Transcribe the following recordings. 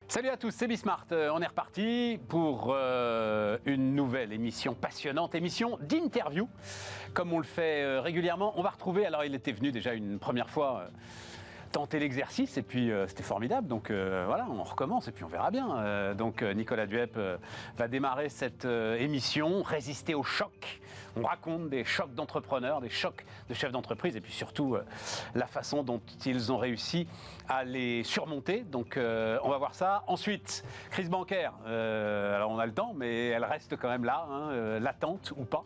Salut à tous, c'est Bismart. On est reparti pour une nouvelle émission passionnante, émission d'interview, comme on le fait régulièrement. On va retrouver, alors il était venu déjà une première fois tenter l'exercice et puis c'était formidable. Donc voilà, on recommence et puis on verra bien. Donc Nicolas Duep va démarrer cette émission, résister au choc. On raconte des chocs d'entrepreneurs, des chocs de chefs d'entreprise et puis surtout la façon dont ils ont réussi à les surmonter. Donc on va voir ça. Ensuite, crise bancaire. Alors on a le temps, mais elle reste quand même là, latente ou pas.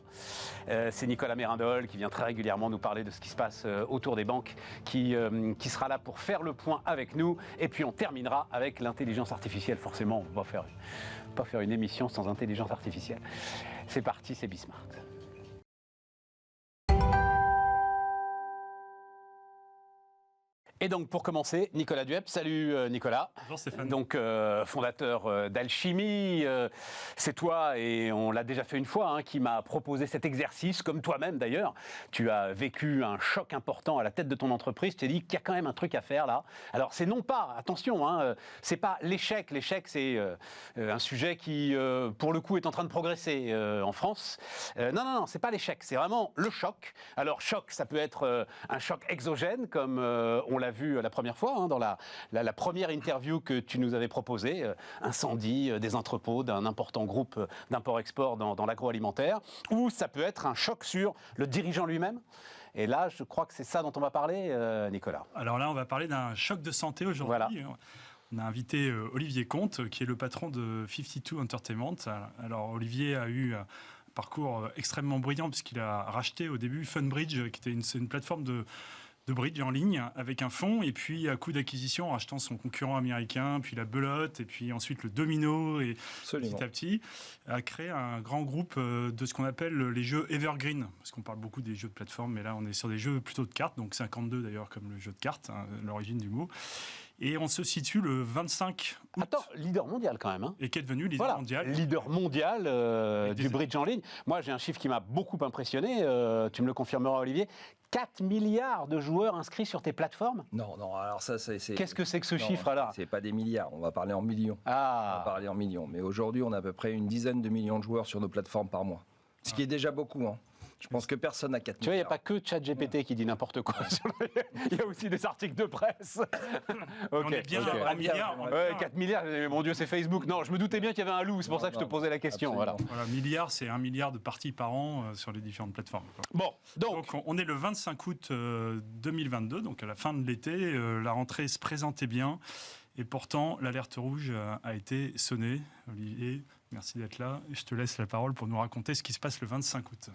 C'est Nicolas Mérindol qui vient très régulièrement nous parler de ce qui se passe autour des banques, qui sera là pour faire le point avec nous. Et puis on terminera avec l'intelligence artificielle. Forcément, on va pas faire une émission sans intelligence artificielle. C'est parti, c'est Bismart. Et donc pour commencer, Nicolas Duep. Salut Nicolas. Bonjour Stéphane. Donc fondateur d'Alchimie, c'est toi, et on l'a déjà fait une fois, qui m'a proposé cet exercice, comme toi-même d'ailleurs. Tu as vécu un choc important à la tête de ton entreprise, tu t'es dit qu'il y a quand même un truc à faire là. Alors c'est non pas, attention, c'est pas l'échec. L'échec c'est un sujet qui pour le coup est en train de progresser en France. Non, c'est pas l'échec, c'est vraiment le choc. Alors choc, ça peut être un choc exogène comme on l'a vu la première fois, dans la première interview que tu nous avais proposée, incendie des entrepôts d'un important groupe d'import-export dans l'agroalimentaire, ou ça peut être un choc sur le dirigeant lui-même. Et là, je crois que c'est ça dont on va parler, Nicolas. Alors là, on va parler d'un choc de santé aujourd'hui. Voilà. On a invité Olivier Comte, qui est le patron de 52 Entertainment. Alors Olivier a eu un parcours extrêmement brillant, puisqu'il a racheté au début Funbridge, qui était une plateforme de bridge en ligne avec un fonds, et puis à coup d'acquisition, en rachetant son concurrent américain, puis la belote, et puis ensuite le domino, et Absolument. petit à petit, a créé un grand groupe de ce qu'on appelle les jeux evergreen, parce qu'on parle beaucoup des jeux de plateforme, mais là on est sur des jeux plutôt de cartes, donc 52 d'ailleurs comme le jeu de cartes, l'origine du mot. Et on se situe le 25 août. Attends, leader mondial quand même. Et qui est devenu leader mondial. Leader mondial du bridge en ligne. Moi, j'ai un chiffre qui m'a beaucoup impressionné, tu me le confirmeras, Olivier. 4 milliards de joueurs inscrits sur tes plateformes ? Non, alors ça, c'est... Qu'est-ce que c'est que ce chiffre-là ? C'est pas des milliards, on va parler en millions. On va parler en millions. Mais aujourd'hui, on a à peu près une dizaine de millions de joueurs sur nos plateformes par mois. Ce qui est déjà beaucoup, Je pense que personne n'a 4 milliards. Tu vois, il n'y a pas que ChatGPT qui dit n'importe quoi. Il y a aussi des articles de presse. On est bien en milliards. Ouais, 4 milliards, mon Dieu, c'est Facebook. Non, je me doutais bien qu'il y avait un loup, c'est pour ça que je te posais la question. Voilà, milliard, c'est 1 milliard de parties par an sur les différentes plateformes. Bon, donc on est le 25 août 2022, donc à la fin de l'été. La rentrée se présentait bien. Et pourtant, l'alerte rouge a été sonnée. Olivier, merci d'être là. Je te laisse la parole pour nous raconter ce qui se passe le 25 août.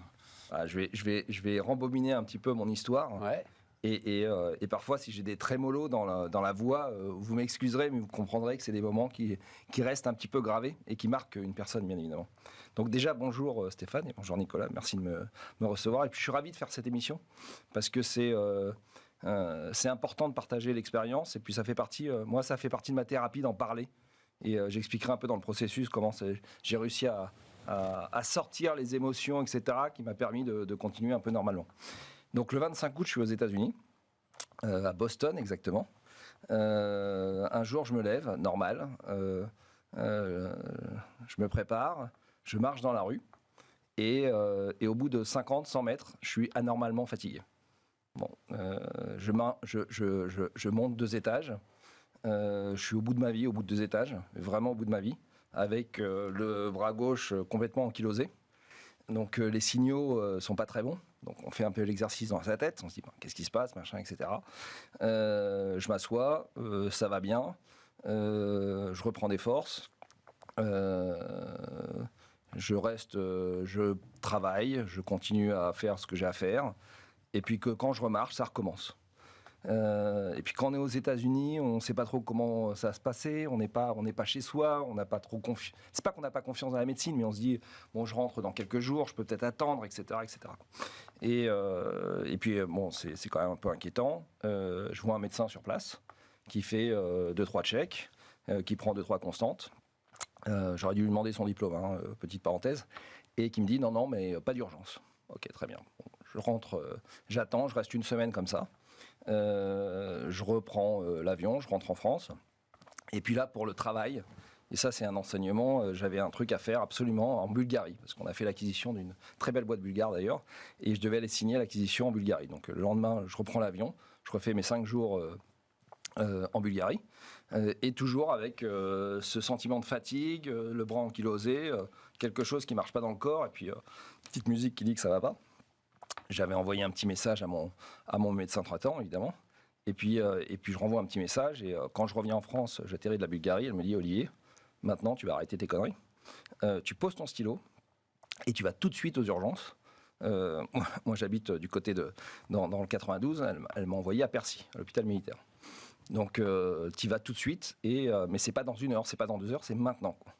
Je vais rembobiner un petit peu mon histoire. Ouais. Et parfois, si j'ai des trémolos dans la voix, vous m'excuserez, mais vous comprendrez que c'est des moments qui restent un petit peu gravés et qui marquent une personne, bien évidemment. Donc déjà, bonjour Stéphane et bonjour Nicolas. Merci de me recevoir. Et puis, je suis ravi de faire cette émission parce que c'est important de partager l'expérience. Et puis, ça fait partie de ma thérapie d'en parler. Et j'expliquerai un peu dans le processus comment j'ai réussi à sortir les émotions, etc., qui m'a permis de continuer un peu normalement. Donc le 25 août, je suis aux États-Unis, à Boston exactement. Un jour, je me lève, normal. Je me prépare, je marche dans la rue. Et au bout de 50-100 mètres, je suis anormalement fatigué. Bon, je monte 2 étages. Je suis au bout de ma vie, au bout de 2 étages, vraiment au bout de ma vie, avec le bras gauche complètement ankylosé. Donc les signaux sont pas très bons. Donc on fait un peu l'exercice dans sa tête. On se dit qu'est-ce qui se passe, machin, etc. Je m'assois, ça va bien. Je reprends des forces. Je travaille, je continue à faire ce que j'ai à faire. Et puis que quand je remarche, ça recommence. Et puis quand on est aux États-Unis, on ne sait pas trop comment ça va se passer, on n'est pas chez soi, on n'a pas trop confiance. C'est pas qu'on n'a pas confiance dans la médecine, mais on se dit bon, je rentre dans quelques jours, je peux peut-être attendre, etc., etc. Et puis bon, c'est quand même un peu inquiétant. Je vois un médecin sur place qui fait 2-3 checks, qui prend 2-3 constantes. J'aurais dû lui demander son diplôme, petite parenthèse, et qui me dit non, mais pas d'urgence. Ok, très bien. Bon, je rentre, j'attends, je reste une semaine comme ça. Je reprends l'avion, je rentre en France. Et puis là, pour le travail, et ça c'est un enseignement, j'avais un truc à faire absolument en Bulgarie, parce qu'on a fait l'acquisition d'une très belle boîte bulgare d'ailleurs, et je devais aller signer l'acquisition en Bulgarie. Donc le lendemain, je reprends l'avion, je refais mes 5 jours en Bulgarie, et toujours avec ce sentiment de fatigue, le bras ankylosé, quelque chose qui ne marche pas dans le corps, et puis petite musique qui dit que ça ne va pas. J'avais envoyé un petit message à mon médecin traitant, évidemment. Et puis je renvoie un petit message. Et quand je reviens en France, j'atterris de la Bulgarie. Elle me dit, Olivier, maintenant, tu vas arrêter tes conneries. Tu poses ton stylo et tu vas tout de suite aux urgences. Moi, j'habite du côté dans le 92. Elle m'a envoyé à Percy, à l'hôpital militaire. Donc, tu y vas tout de suite. Mais c'est pas dans 1 heure, c'est pas dans 2 heures, c'est maintenant, quoi.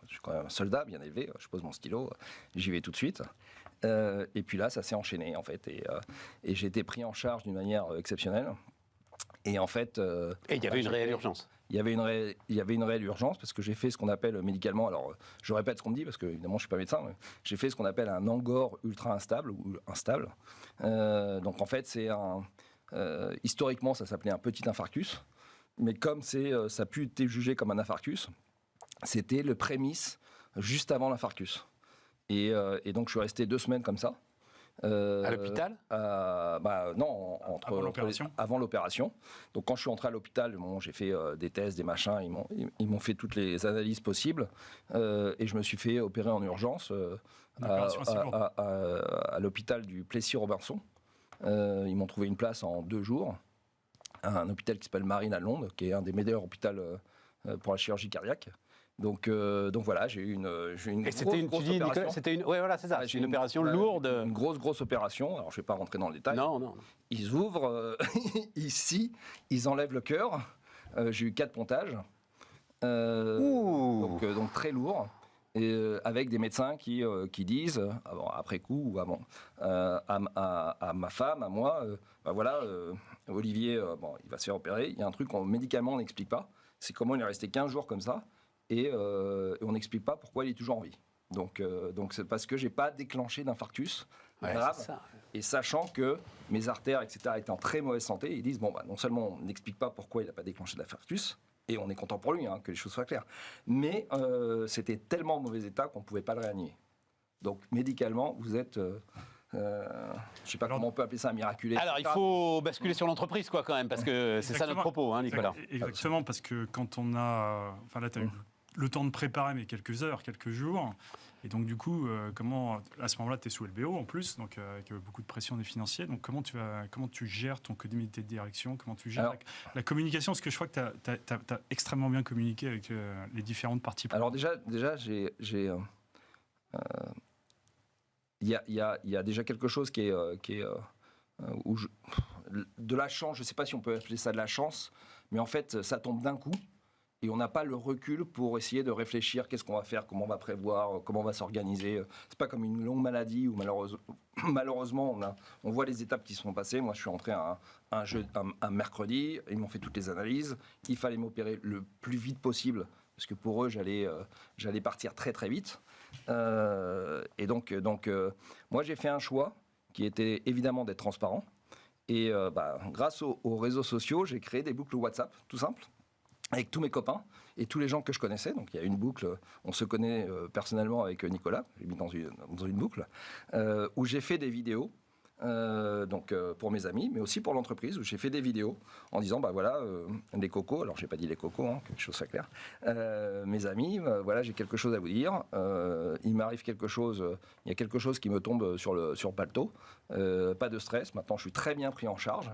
Je suis quand même un soldat bien élevé. Je pose mon stylo, j'y vais tout de suite. Et puis là, ça s'est enchaîné, en fait. Et j'ai été pris en charge d'une manière exceptionnelle. Et en fait... et il y avait une réelle urgence. Il y avait une réelle urgence parce que j'ai fait ce qu'on appelle médicalement, alors je répète ce qu'on me dit parce que évidemment je ne suis pas médecin, mais j'ai fait ce qu'on appelle un angor ultra instable ou instable. Donc en fait, historiquement, ça s'appelait un petit infarctus. Mais comme ça a pu être jugé comme un infarctus, c'était le prémisse juste avant l'infarctus. Et donc je suis resté 2 semaines comme ça. À l'hôpital Non, avant l'opération. Donc quand je suis entré à l'hôpital, j'ai fait des tests, des machins, ils m'ont fait toutes les analyses possibles et je me suis fait opérer en urgence à l'hôpital du Plessis-Robinson. Ils m'ont trouvé une place en 2 jours à un hôpital qui s'appelle Marine à Londres, qui est un des meilleurs hôpitaux pour la chirurgie cardiaque. Donc voilà, j'ai eu une grosse opération. C'est ça. C'est une opération lourde. Une grosse opération. Alors je ne vais pas rentrer dans le détail. Non. Ils ouvrent ici, ils enlèvent le cœur. J'ai eu 4 pontages. Donc très lourd. Et avec des médecins qui disent, après coup ou avant, à ma femme, à moi, Olivier, il va se faire opérer. Il y a un truc médicalement on n'explique pas. C'est comment il est resté 15 jours comme ça. Et on n'explique pas pourquoi il est toujours en vie. Donc c'est parce que je n'ai pas déclenché d'infarctus grave. Et sachant que mes artères, etc., étaient en très mauvaise santé, ils disent, non seulement on n'explique pas pourquoi il n'a pas déclenché d'infarctus, et on est content pour lui, que les choses soient claires, mais c'était tellement en mauvais état qu'on ne pouvait pas le réanimer. Donc médicalement, vous êtes... je ne sais pas comment on peut appeler ça, miraculé. Alors, il faut basculer sur l'entreprise, quoi, quand même, parce que c'est ça notre propos, Nicolas. Exactement, parce que quand on a... Enfin, là, tu as eu le temps de préparer, mais quelques heures, quelques jours. Et donc, du coup, à ce moment-là, tu es sous LBO, en plus, donc avec beaucoup de pression des financiers. Donc, comment tu gères ton comité de direction? Comment tu gères la communication? Parce que je crois que tu as extrêmement bien communiqué avec les différentes parties. Alors, déjà il y a déjà quelque chose qui est de la chance, je ne sais pas si on peut appeler ça de la chance, mais en fait, ça tombe d'un coup et on n'a pas le recul pour essayer de réfléchir qu'est-ce qu'on va faire, comment on va prévoir, comment on va s'organiser. C'est pas comme une longue maladie où malheureusement on voit les étapes qui se sont passées. Moi, je suis entré un mercredi, ils m'ont fait toutes les analyses, il fallait m'opérer le plus vite possible parce que pour eux, j'allais partir très très vite. Et donc moi, j'ai fait un choix qui était évidemment d'être transparent. Et grâce aux réseaux sociaux, j'ai créé des boucles WhatsApp, tout simple, avec tous mes copains et tous les gens que je connaissais. Donc il y a une boucle, on se connaît personnellement avec Nicolas, j'ai mis dans une boucle, où j'ai fait des vidéos. Pour mes amis, mais aussi pour l'entreprise, où j'ai fait des vidéos en disant, les cocos, alors j'ai pas dit les cocos, que les choses soient claires, mes amis, j'ai quelque chose à vous dire, il m'arrive quelque chose, il y a quelque chose qui me tombe sur le paletot, pas de stress, maintenant je suis très bien pris en charge.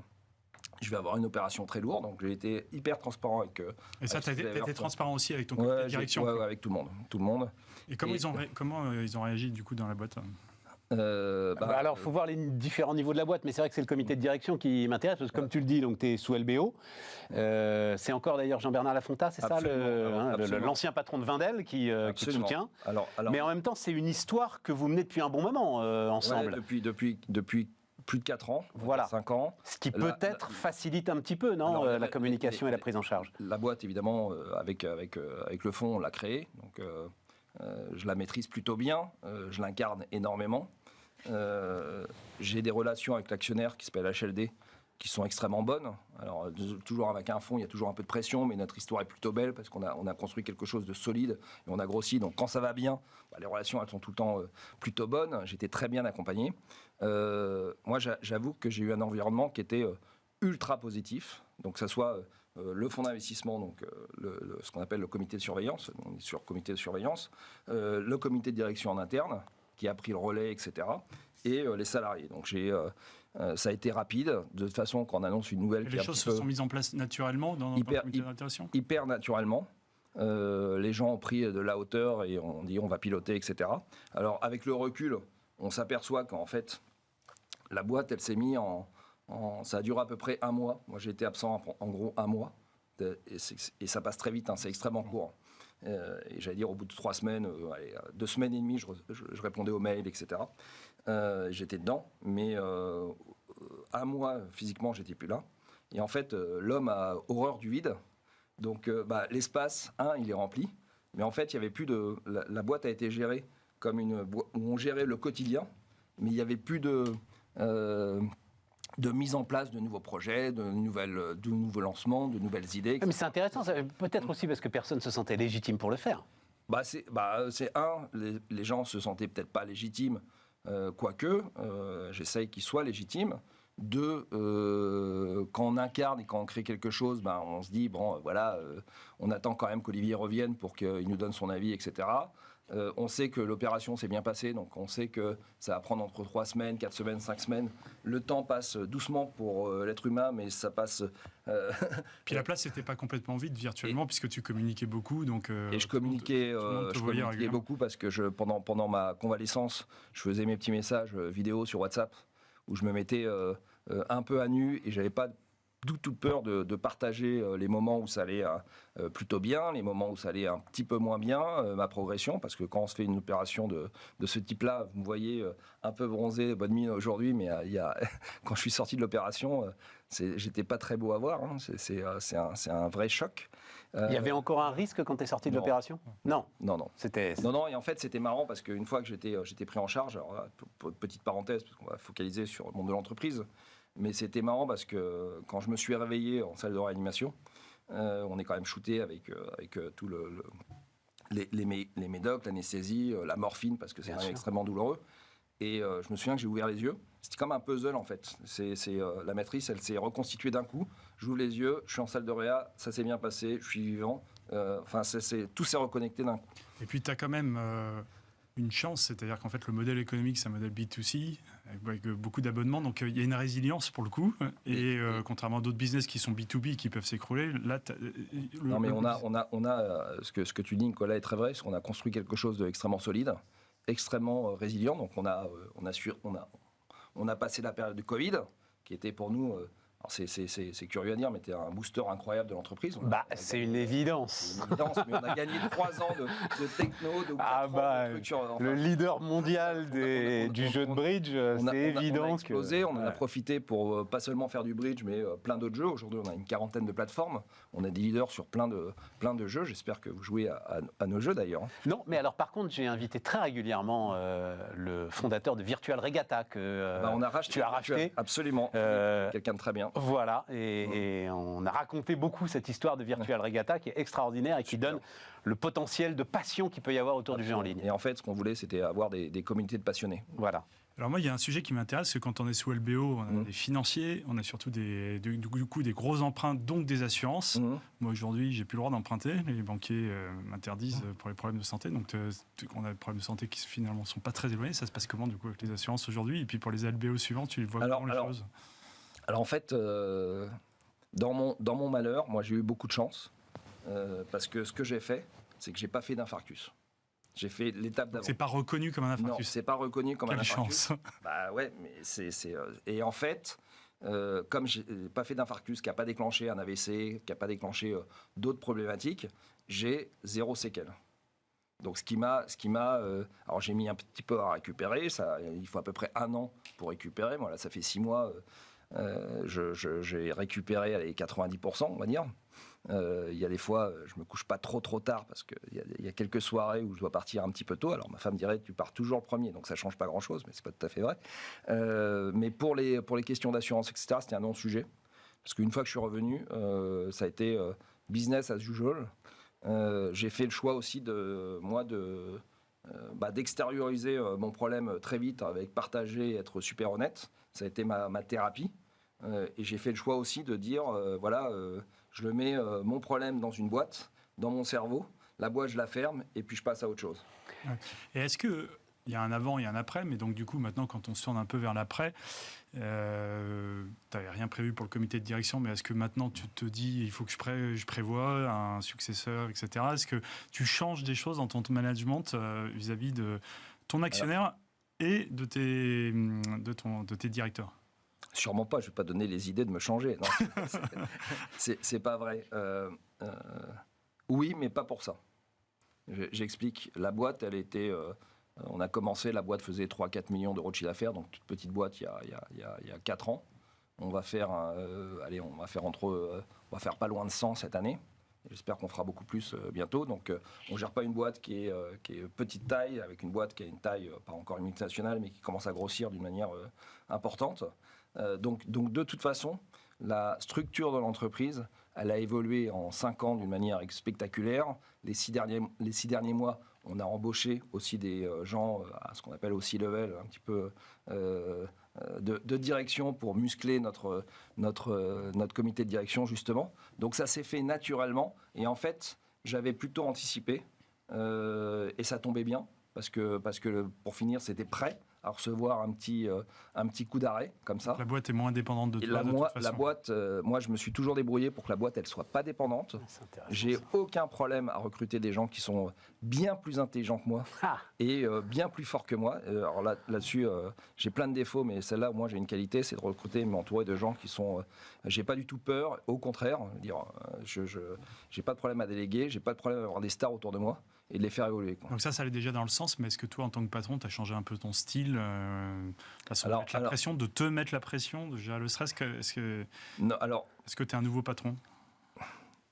Je vais avoir une opération très lourde, donc j'ai été hyper transparent avec... Et ça, tu as été transparent aussi avec ton comité de direction? Ouais, avec tout le monde. Et comment ils ont réagi du coup dans la boîte? Alors, il faut voir les différents niveaux de la boîte, mais c'est vrai que c'est le comité de direction qui m'intéresse, parce que comme tu le dis, tu es sous LBO. C'est encore d'ailleurs Jean-Bernard Lafonta, c'est ça, l'ancien patron de Wendel qui te soutient. Mais en même temps, c'est une histoire que vous menez depuis un bon moment ensemble. Depuis plus de 4 ans, 5 ans. Ce qui peut-être facilite un petit peu, la communication et la prise en charge. La boîte, évidemment, avec le fonds, on l'a créée. Donc, je la maîtrise plutôt bien. Je l'incarne énormément. J'ai des relations avec l'actionnaire qui s'appelle HLD, qui sont extrêmement bonnes. Alors, toujours avec un fond, il y a toujours un peu de pression, mais notre histoire est plutôt belle parce qu'on a construit quelque chose de solide et on a grossi. Donc, quand ça va bien, les relations, elles sont tout le temps plutôt bonnes. J'étais très bien accompagné. Moi, j'avoue que j'ai eu un environnement qui était ultra positif. Donc, que ce soit le fonds d'investissement, donc ce qu'on appelle le comité de surveillance, on est sur comité de surveillance, le comité de direction en interne, qui a pris le relais, etc., et les salariés. Donc, ça a été rapide, de toute façon, quand on annonce une nouvelle... Et les choses se sont mises en place naturellement dans le comité d'intégration ? Hyper naturellement. Les gens ont pris de la hauteur et on dit on va piloter, etc. Alors, avec le recul, on s'aperçoit qu'en fait, la boîte, elle s'est mise ça a duré à peu près 1 mois. Moi, j'ai été absent en gros 1 mois. Et ça passe très vite, c'est extrêmement court. Et j'allais dire, au bout de 3 semaines, 2 semaines et demie, je répondais aux mails, etc. J'étais dedans, mais 1 mois, physiquement, j'étais plus là. Et en fait, l'homme a horreur du vide. Donc, l'espace, il est rempli. Mais en fait, il y avait plus de... La boîte a été gérée comme où on gérait le quotidien, mais il n'y avait plus de mise en place de nouveaux projets, de nouveaux lancements, de nouvelles idées. Mais c'est intéressant, peut-être aussi parce que personne ne se sentait légitime pour le faire. Les gens se sentaient peut-être pas légitimes, quoique, j'essaye qu'ils soient légitimes. 2, quand on incarne et quand on crée quelque chose, on se dit, on attend quand même qu'Olivier revienne pour qu'il nous donne son avis, etc. On sait que l'opération s'est bien passée, donc on sait que ça va prendre entre 3 semaines, 4 semaines, 5 semaines. Le temps passe doucement pour l'être humain, mais ça passe... Puis la place n'était pas complètement vide virtuellement, puisque tu communiquais beaucoup. Donc, et je communiquais beaucoup parce que pendant ma convalescence, je faisais mes petits messages vidéo sur WhatsApp, où je me mettais un peu à nu et j'avais pas toute peur de partager les moments où ça allait plutôt bien, les moments où ça allait un petit peu moins bien, ma progression, parce que quand on se fait une opération de ce type-là, vous me voyez un peu bronzé, bonne mine aujourd'hui, mais quand je suis sorti de l'opération, j'étais pas très beau à voir, c'est un vrai choc. Il y avait encore un risque quand tu es sorti de l'opération ? Non. Non, et en fait, c'était marrant parce qu'une fois que j'étais pris en charge, alors là, petite parenthèse, parce qu'on va focaliser sur le monde de l'entreprise, mais c'était marrant parce que quand je me suis réveillé en salle de réanimation, on est quand même shooté avec tout les médocs, l'anesthésie, la morphine, parce que c'est extrêmement douloureux. Et je me souviens que j'ai ouvert les yeux. C'était comme un puzzle, en fait. La matrice, elle s'est reconstituée d'un coup. J'ouvre les yeux, je suis en salle de réa, ça s'est bien passé, je suis vivant. Tout s'est reconnecté d'un coup. Et puis, tu as quand même une chance, c'est-à-dire qu'en fait, le modèle économique, c'est un modèle B2C, avec beaucoup d'abonnements. Donc, il y a une résilience, pour le coup. Et contrairement à d'autres business qui sont B2B, qui peuvent s'écrouler, là... Non, mais on a ce que tu dis, Nicolas, est très vrai, parce qu'on a construit quelque chose d'extrêmement solide, extrêmement résilient. Donc, on a passé la période de Covid, qui était pour nous... alors c'est curieux à dire, mais c'était un booster incroyable de l'entreprise. C'est une évidence. Mais on a gagné 3 ans de techno, de structure. Le leader mondial du jeu de bridge, c'est évident. On a explosé, on en a profité pour pas seulement faire du bridge, mais plein d'autres jeux. Aujourd'hui, on a une 40aine de plateformes. On a des leaders sur plein de jeux. J'espère que vous jouez à nos jeux d'ailleurs. Non, mais alors par contre, j'ai invité très régulièrement le fondateur de Virtual Regatta que tu as racheté. Absolument, quelqu'un de très bien. Voilà, et on a raconté beaucoup cette histoire de Virtual Regatta qui est extraordinaire et qui donne le potentiel de passion qu'il peut y avoir autour du jeu en ligne. Et en fait, ce qu'on voulait, c'était avoir des communautés de passionnés. Voilà. Alors moi, il y a un sujet qui m'intéresse, c'est que quand on est sous LBO, on a des financiers, on a surtout des gros emprunts, donc des assurances. Moi, aujourd'hui, j'ai plus le droit d'emprunter. Les banquiers m'interdisent pour les problèmes de santé. Donc, on a des problèmes de santé qui finalement ne sont pas très éloignés. Ça se passe comment, du coup, avec les assurances aujourd'hui ? Et puis, pour les LBO suivants, tu les vois comment, les choses ? Alors en fait, dans mon malheur, moi j'ai eu beaucoup de chance, parce que ce que j'ai fait, c'est que j'ai pas fait d'infarctus. J'ai fait l'étape d'avant. C'est pas reconnu comme un infarctus. Non, c'est pas reconnu comme un infarctus. Quelle chance. Ouais, mais et en fait, comme j'ai pas fait d'infarctus, qui a pas déclenché un AVC, qui a pas déclenché d'autres problématiques, j'ai 0 séquelles. Donc ce qui m'a, alors j'ai mis un petit peu à récupérer. Il faut à peu près 1 an pour récupérer. Voilà, ça fait 6 mois. J'ai récupéré les 90%, on va dire. Il y a des fois, je me couche pas trop tard parce qu'il y a quelques soirées où je dois partir un petit peu tôt. Alors ma femme dirait tu pars toujours le premier, donc ça change pas grand-chose, mais c'est pas tout à fait vrai. Mais pour les questions d'assurance, etc., c'était un non-sujet. Parce qu'une fois que je suis revenu, ça a été business as usual. J'ai fait le choix aussi d'extérioriser mon problème très vite avec partager, être super honnête. Ça a été ma thérapie. Et j'ai fait le choix aussi de dire, je le mets mon problème dans une boîte, dans mon cerveau. La boîte, je la ferme et puis je passe à autre chose. Et est-ce qu'il y a un avant et un après, mais donc du coup maintenant quand on se tourne un peu vers l'après, tu n'avais rien prévu pour le comité de direction, mais est-ce que maintenant tu te dis il faut que je prévoie un successeur, etc. Est-ce que tu changes des choses dans ton management vis-à-vis de ton actionnaire et de tes directeurs? Sûrement pas, je ne vais pas donner les idées de me changer. Non, c'est pas vrai. Oui, mais pas pour ça. J'explique. La boîte, elle était... on a commencé, la boîte faisait 3-4 millions d'euros de chiffre d'affaires, donc toute petite boîte il y a 4 ans. On va faire, on va faire pas loin de 100 cette année. J'espère qu'on fera beaucoup plus bientôt. Donc, on ne gère pas une boîte qui est petite taille, avec une boîte qui a une taille, pas encore une multinationale, mais qui commence à grossir d'une manière importante. Donc, de toute façon, la structure de l'entreprise, elle a évolué en 5 ans d'une manière spectaculaire. Les 6 derniers mois, on a embauché aussi des gens à ce qu'on appelle au C-level, un petit peu de direction pour muscler notre comité de direction, justement. Donc ça s'est fait naturellement. Et en fait, j'avais plutôt anticipé. Et ça tombait bien, parce que pour finir, c'était prêt à recevoir un petit coup d'arrêt, comme ça. La boîte est moins dépendante de toi, de toute façon. La boîte, moi, je me suis toujours débrouillé pour que la boîte, elle soit pas dépendante. J'ai aucun problème à recruter des gens qui sont bien plus intelligents que moi et bien plus forts que moi. Alors là-dessus, j'ai plein de défauts, mais celle-là, moi, j'ai une qualité, c'est de recruter et m'entourer de gens qui sont... j'ai pas du tout peur, au contraire. J'ai pas de problème à déléguer, j'ai pas de problème à avoir des stars autour de moi et de les faire évoluer, quoi. Donc ça allait déjà dans le sens, mais est-ce que toi, en tant que patron, tu as changé un peu ton style la pression, de te mettre la pression, de gérer le stress est-ce que tu es un nouveau patron?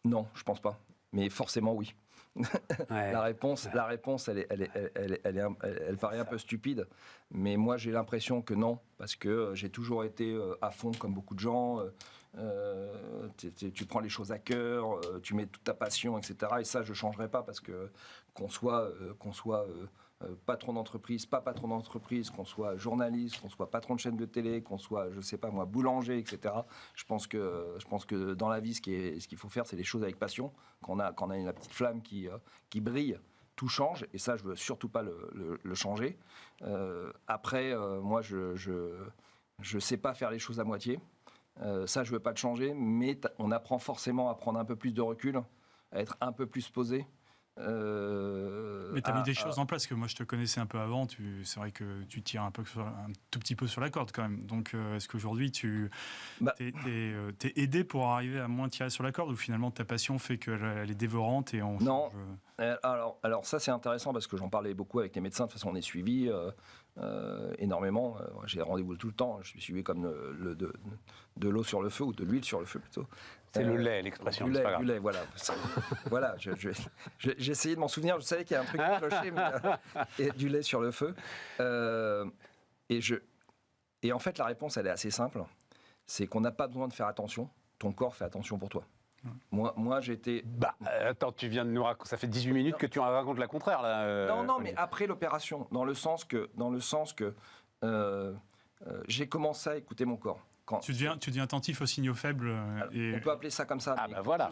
Non, je pense pas. Mais forcément, oui. Ouais. La réponse, elle paraît un peu stupide, mais moi j'ai l'impression que non, parce que j'ai toujours été à fond comme beaucoup de gens. Tu prends les choses à cœur, tu mets toute ta passion, etc. Et ça, je ne changerai pas, parce que qu'on soit patron d'entreprise, pas patron d'entreprise, qu'on soit journaliste, qu'on soit patron de chaîne de télé, qu'on soit, je sais pas moi, boulanger, etc. Je pense que dans la vie, ce qu'il faut faire, c'est les choses avec passion. Quand on a la petite flamme qui brille, tout change, et ça, je veux surtout pas le changer. Après, moi, je sais pas faire les choses à moitié. Ça, je veux pas le changer, mais on apprend forcément à prendre un peu plus de recul, à être un peu plus posé. Mais tu as mis des choses en place, que moi je te connaissais un peu avant. C'est vrai que tu tires un tout petit peu sur la corde quand même. Donc est-ce qu'aujourd'hui tu es aidé pour arriver à moins tirer sur la corde, ou finalement ta passion fait qu'elle est dévorante et on Non. Alors ça c'est intéressant, parce que j'en parlais beaucoup avec les médecins. De toute façon on est suivi énormément. J'ai rendez-vous tout le temps. Je suis suivi comme de l'eau sur le feu, ou de l'huile sur le feu plutôt. C'est le lait, l'expression. Du lait, voilà. Voilà, j'ai essayé de m'en souvenir. Je savais qu'il y a un truc qui clochait, mais du lait sur le feu. Et en fait, la réponse, elle est assez simple. C'est qu'on n'a pas besoin de faire attention. Ton corps fait attention pour toi. Moi, j'étais... attends, tu viens de nous raconter... Ça fait 18 minutes que tu racontes la contraire, là. Non, mais après l'opération, dans le sens que j'ai commencé à écouter mon corps. Tu deviens attentif aux signaux faibles. On peut appeler ça comme ça. Voilà.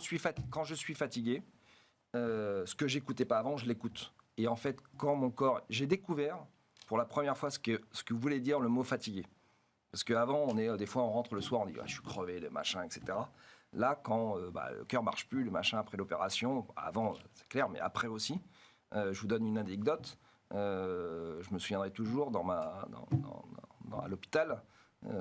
Quand je suis fatigué, ce que j'écoutais pas avant, je l'écoute. Et en fait, quand mon corps... J'ai découvert pour la première fois ce que voulait dire le mot fatigué. Parce qu'avant, des fois, on rentre le soir, on dit je suis crevé, le machin, etc. Là, quand le cœur marche plus, le machin, après l'opération, avant, c'est clair, mais après aussi, je vous donne une anecdote. Je me souviendrai toujours à l'hôpital.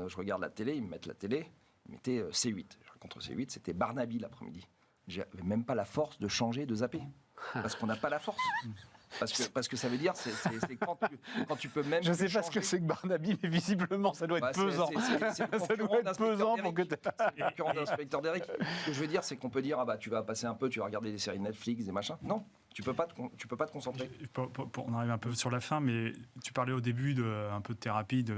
Je regarde la télé, ils me mettent la télé, ils mettaient C8. Contre C8, c'était Barnaby l'après-midi. J'avais même pas la force de changer, de zapper, parce qu'on n'a pas la force. Parce que ça veut dire, c'est quand tu peux même. Je ne sais pas ce que c'est que Barnaby, mais visiblement, ça doit être pesant. C'est le Ça doit être pesant pour que c'est le concurrent d'inspecteur d'Eric. Ce que je veux dire, c'est qu'on peut dire, tu vas passer un peu, tu vas regarder des séries Netflix, des machins. Non, tu peux pas te concentrer. On arrive un peu sur la fin, mais tu parlais au début un peu de thérapie, de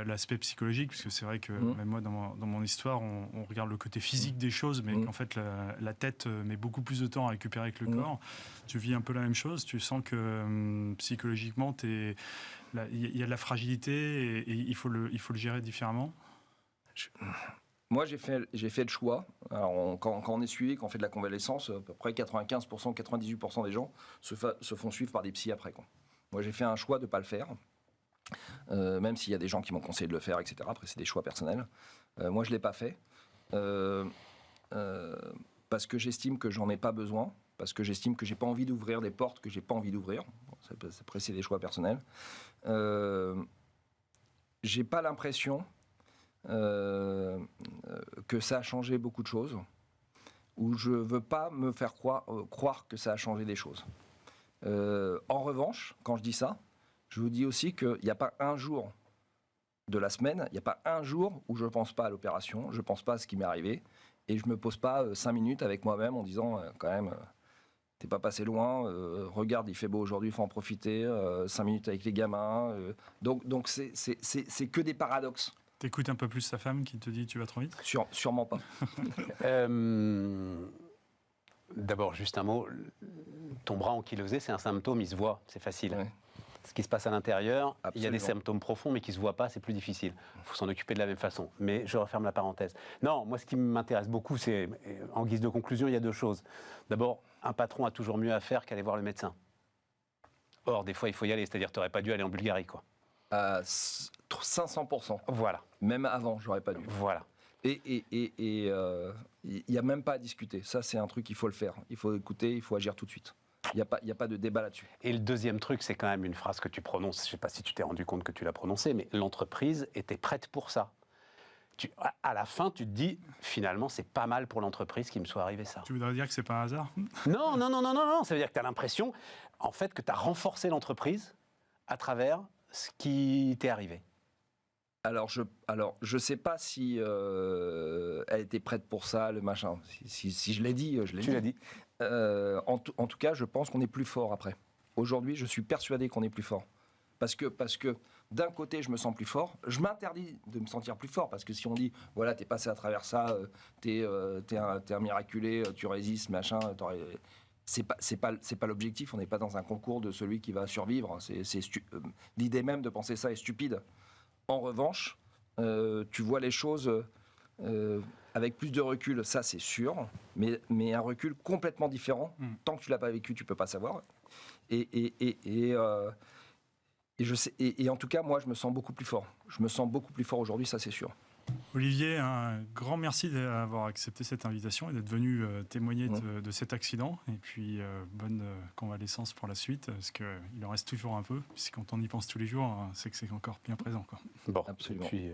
l'aspect psychologique, parce que c'est vrai que même moi, dans mon histoire, on regarde le côté physique des choses, mais qu'en fait, la tête met beaucoup plus de temps à récupérer que le corps. Tu vis un peu la même chose, tu sens que psychologiquement, il y a de la fragilité et il faut le gérer différemment. Moi, j'ai fait le choix. Alors, quand on est suivi, quand on fait de la convalescence, à peu près 95%, 98% des gens se font suivre par des psys après. Moi, j'ai fait un choix de ne pas le faire, même s'il y a des gens qui m'ont conseillé de le faire, etc. Après, c'est des choix personnels. Moi, je ne l'ai pas fait parce que j'estime que j'en ai pas besoin, parce que j'estime que j'ai pas envie d'ouvrir des portes que j'ai pas envie d'ouvrir. Après, c'est des choix personnels. J'ai pas l'impression que ça a changé beaucoup de choses, ou je veux pas me faire croire que ça a changé des choses. En revanche, quand je dis ça, je vous dis aussi qu'il n'y a pas un jour de la semaine, il n'y a pas un jour où je ne pense pas à l'opération, je ne pense pas à ce qui m'est arrivé, et je ne me pose pas 5 minutes avec moi-même en disant quand même, t'es pas passé loin, regarde, il fait beau aujourd'hui, il faut en profiter, 5 minutes avec les gamins. Donc c'est que des paradoxes. T'écoutes un peu plus ta femme qui te dit tu vas trop vite ? Sûrement pas. D'abord, juste un mot. Ton bras ankylosé, c'est un symptôme, il se voit, c'est facile. Ouais. Ce qui se passe à l'intérieur, il y a des symptômes profonds, mais qui ne se voient pas, c'est plus difficile. Il faut s'en occuper de la même façon. Mais je referme la parenthèse. Non, moi, ce qui m'intéresse beaucoup, c'est, en guise de conclusion, il y a deux choses. D'abord, un patron a toujours mieux à faire qu'aller voir le médecin. Or, des fois, il faut y aller. C'est-à-dire, tu n'aurais pas dû aller en Bulgarie, quoi. 500%. Voilà. Même avant, j'aurais pas dû. Voilà. Et il n'y a même pas à discuter. Ça, c'est un truc, il faut le faire. Il faut écouter, il faut agir tout de suite. Il n'y a pas de débat là-dessus. Et le deuxième truc, c'est quand même une phrase que tu prononces. Je ne sais pas si tu t'es rendu compte que tu l'as prononcée, mais l'entreprise était prête pour ça. À la fin, tu te dis, finalement, c'est pas mal pour l'entreprise qu'il me soit arrivé ça. Tu voudrais dire que c'est pas un hasard ? Non. Ça veut dire que tu as l'impression, en fait, que tu as renforcé l'entreprise à travers ce qui t'est arrivé. Alors, je sais pas si elle était prête pour ça, le machin. Si je l'ai dit, je l'ai dit. Tu l'as dit. En tout cas, je pense qu'on est plus fort après. Aujourd'hui, je suis persuadé qu'on est plus fort. Parce que d'un côté, je me sens plus fort. Je m'interdis de me sentir plus fort. Parce que si on dit, voilà, t'es passé à travers ça, t'es un miraculé, tu résistes, machin, c'est pas l'objectif. On n'est pas dans un concours de celui qui va survivre. L'idée même de penser ça est stupide. En revanche, tu vois les choses avec plus de recul, ça c'est sûr, mais un recul complètement différent. Tant que tu l'as pas vécu, tu peux pas savoir. Et je sais. Et en tout cas, moi, je me sens beaucoup plus fort. Je me sens beaucoup plus fort aujourd'hui, ça c'est sûr. Olivier, un grand merci d'avoir accepté cette invitation et d'être venu témoigner de cet accident. Et puis, bonne convalescence pour la suite, parce qu'il en reste toujours un peu. Puis quand on y pense tous les jours, c'est que c'est encore bien présent, quoi. Bon, absolument. Et puis,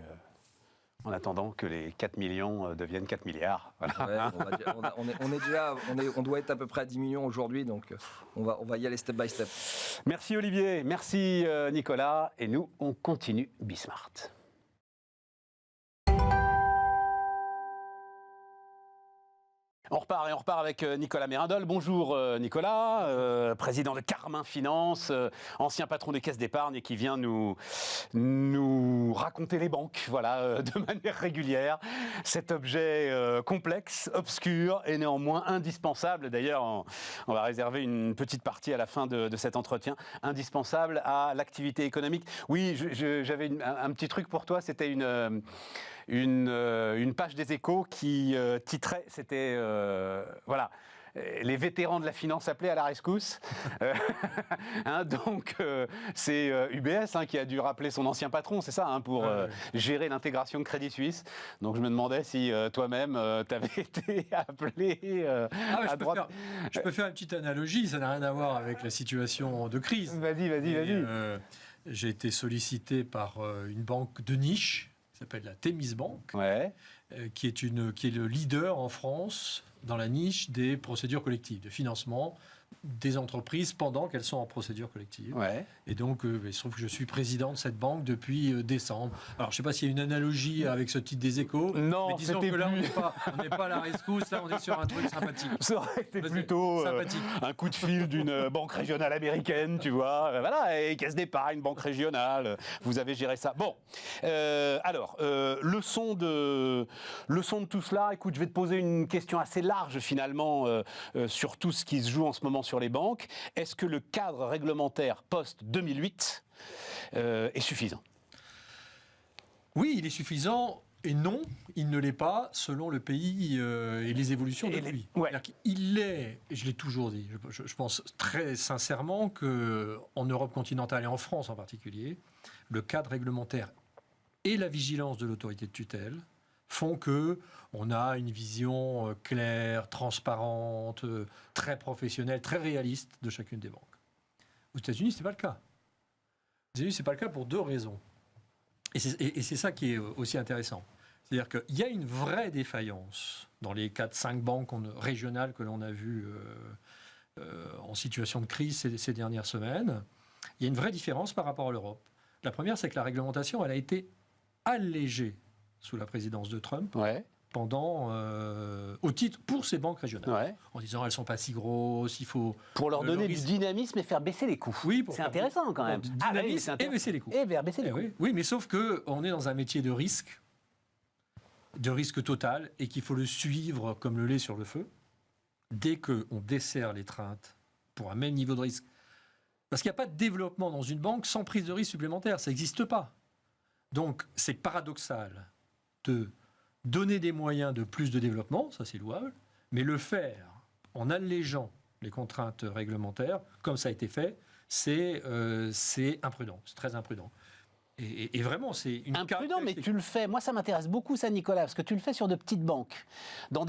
en attendant que les 4 millions deviennent 4 milliards. Voilà. Ouais, on doit être à peu près à 10 millions aujourd'hui, donc on va y aller step by step. Merci Olivier, merci Nicolas. Et nous, on continue Bismart. On repart avec Nicolas Mérindol. Bonjour Nicolas, président de Carmin Finance, ancien patron des caisses d'épargne et qui vient nous raconter les banques, voilà, de manière régulière. Cet objet complexe, obscur et néanmoins indispensable. D'ailleurs, on va réserver une petite partie à la fin de cet entretien, indispensable à l'activité économique. Oui, j'avais un petit truc pour toi, c'était une page des Échos qui titrait, c'était voilà, les vétérans de la finance appelés à la rescousse. Donc c'est UBS qui a dû rappeler son ancien patron, c'est ça, pour gérer l'intégration de Crédit Suisse. Donc je me demandais si toi-même tu avais été appelé à droite. Je peux faire une petite analogie, ça n'a rien à voir avec la situation de crise. Vas-y. J'ai été sollicité par une banque de niche qui s'appelle la Thémis Bank, qui est le leader en France dans la niche des procédures collectives de financement des entreprises pendant qu'elles sont en procédure collective. Ouais. Et donc, il se trouve que je suis président de cette banque depuis décembre. Alors, je ne sais pas s'il y a une analogie avec ce titre des Échos. Non, mais disons c'était que là, plus- on n'est pas à la rescousse, là, on est sur un truc sympathique. Ça aurait été Vas-y, plutôt sympathique. un coup de fil d'une banque régionale américaine, tu vois. Voilà, et caisse d'épargne, banque régionale. Vous avez géré ça. Bon, alors, leçon de tout cela. Écoute, je vais te poser une question assez large finalement sur tout ce qui se joue en ce moment sur les banques. Est-ce que le cadre réglementaire post-2008 est suffisant ? Oui, il est suffisant. Et non, il ne l'est pas selon le pays et les évolutions Et depuis. ouais. Il est, et je l'ai toujours dit, je pense très sincèrement qu'en Europe continentale et en France en particulier, le cadre réglementaire et la vigilance de l'autorité de tutelle font qu'on a une vision claire, transparente, très professionnelle, très réaliste de chacune des banques. Aux États-Unis, ce n'est pas le cas. Aux États-Unis, ce n'est pas le cas pour deux raisons. Et c'est ça qui est aussi intéressant. C'est-à-dire qu'il y a une vraie défaillance dans les 4-5 banques régionales que l'on a vues en situation de crise ces dernières semaines. Il y a une vraie différence par rapport à l'Europe. La première, c'est que la réglementation, elle a été allégée sous la présidence de Trump pendant, au titre pour ces banques régionales, en disant elles ne sont pas si grosses, il faut... Pour leur donner du dynamisme et faire baisser les coûts. Oui, c'est intéressant quand même. Dynamisme et baisser les coûts. Et faire baisser les coûts. Oui, mais sauf qu'on est dans un métier de risque total, et qu'il faut le suivre comme le lait sur le feu, dès qu'on dessert l'étreinte pour un même niveau de risque. Parce qu'il n'y a pas de développement dans une banque sans prise de risque supplémentaire, ça n'existe pas. Donc c'est paradoxal de donner des moyens de plus de développement, ça c'est louable, mais le faire en allégeant les contraintes réglementaires, comme ça a été fait, c'est imprudent, c'est très imprudent. Et vraiment, c'est une imprudent, mais tu le fais. Moi, ça m'intéresse beaucoup, ça, Nicolas, parce que tu le fais sur de petites banques.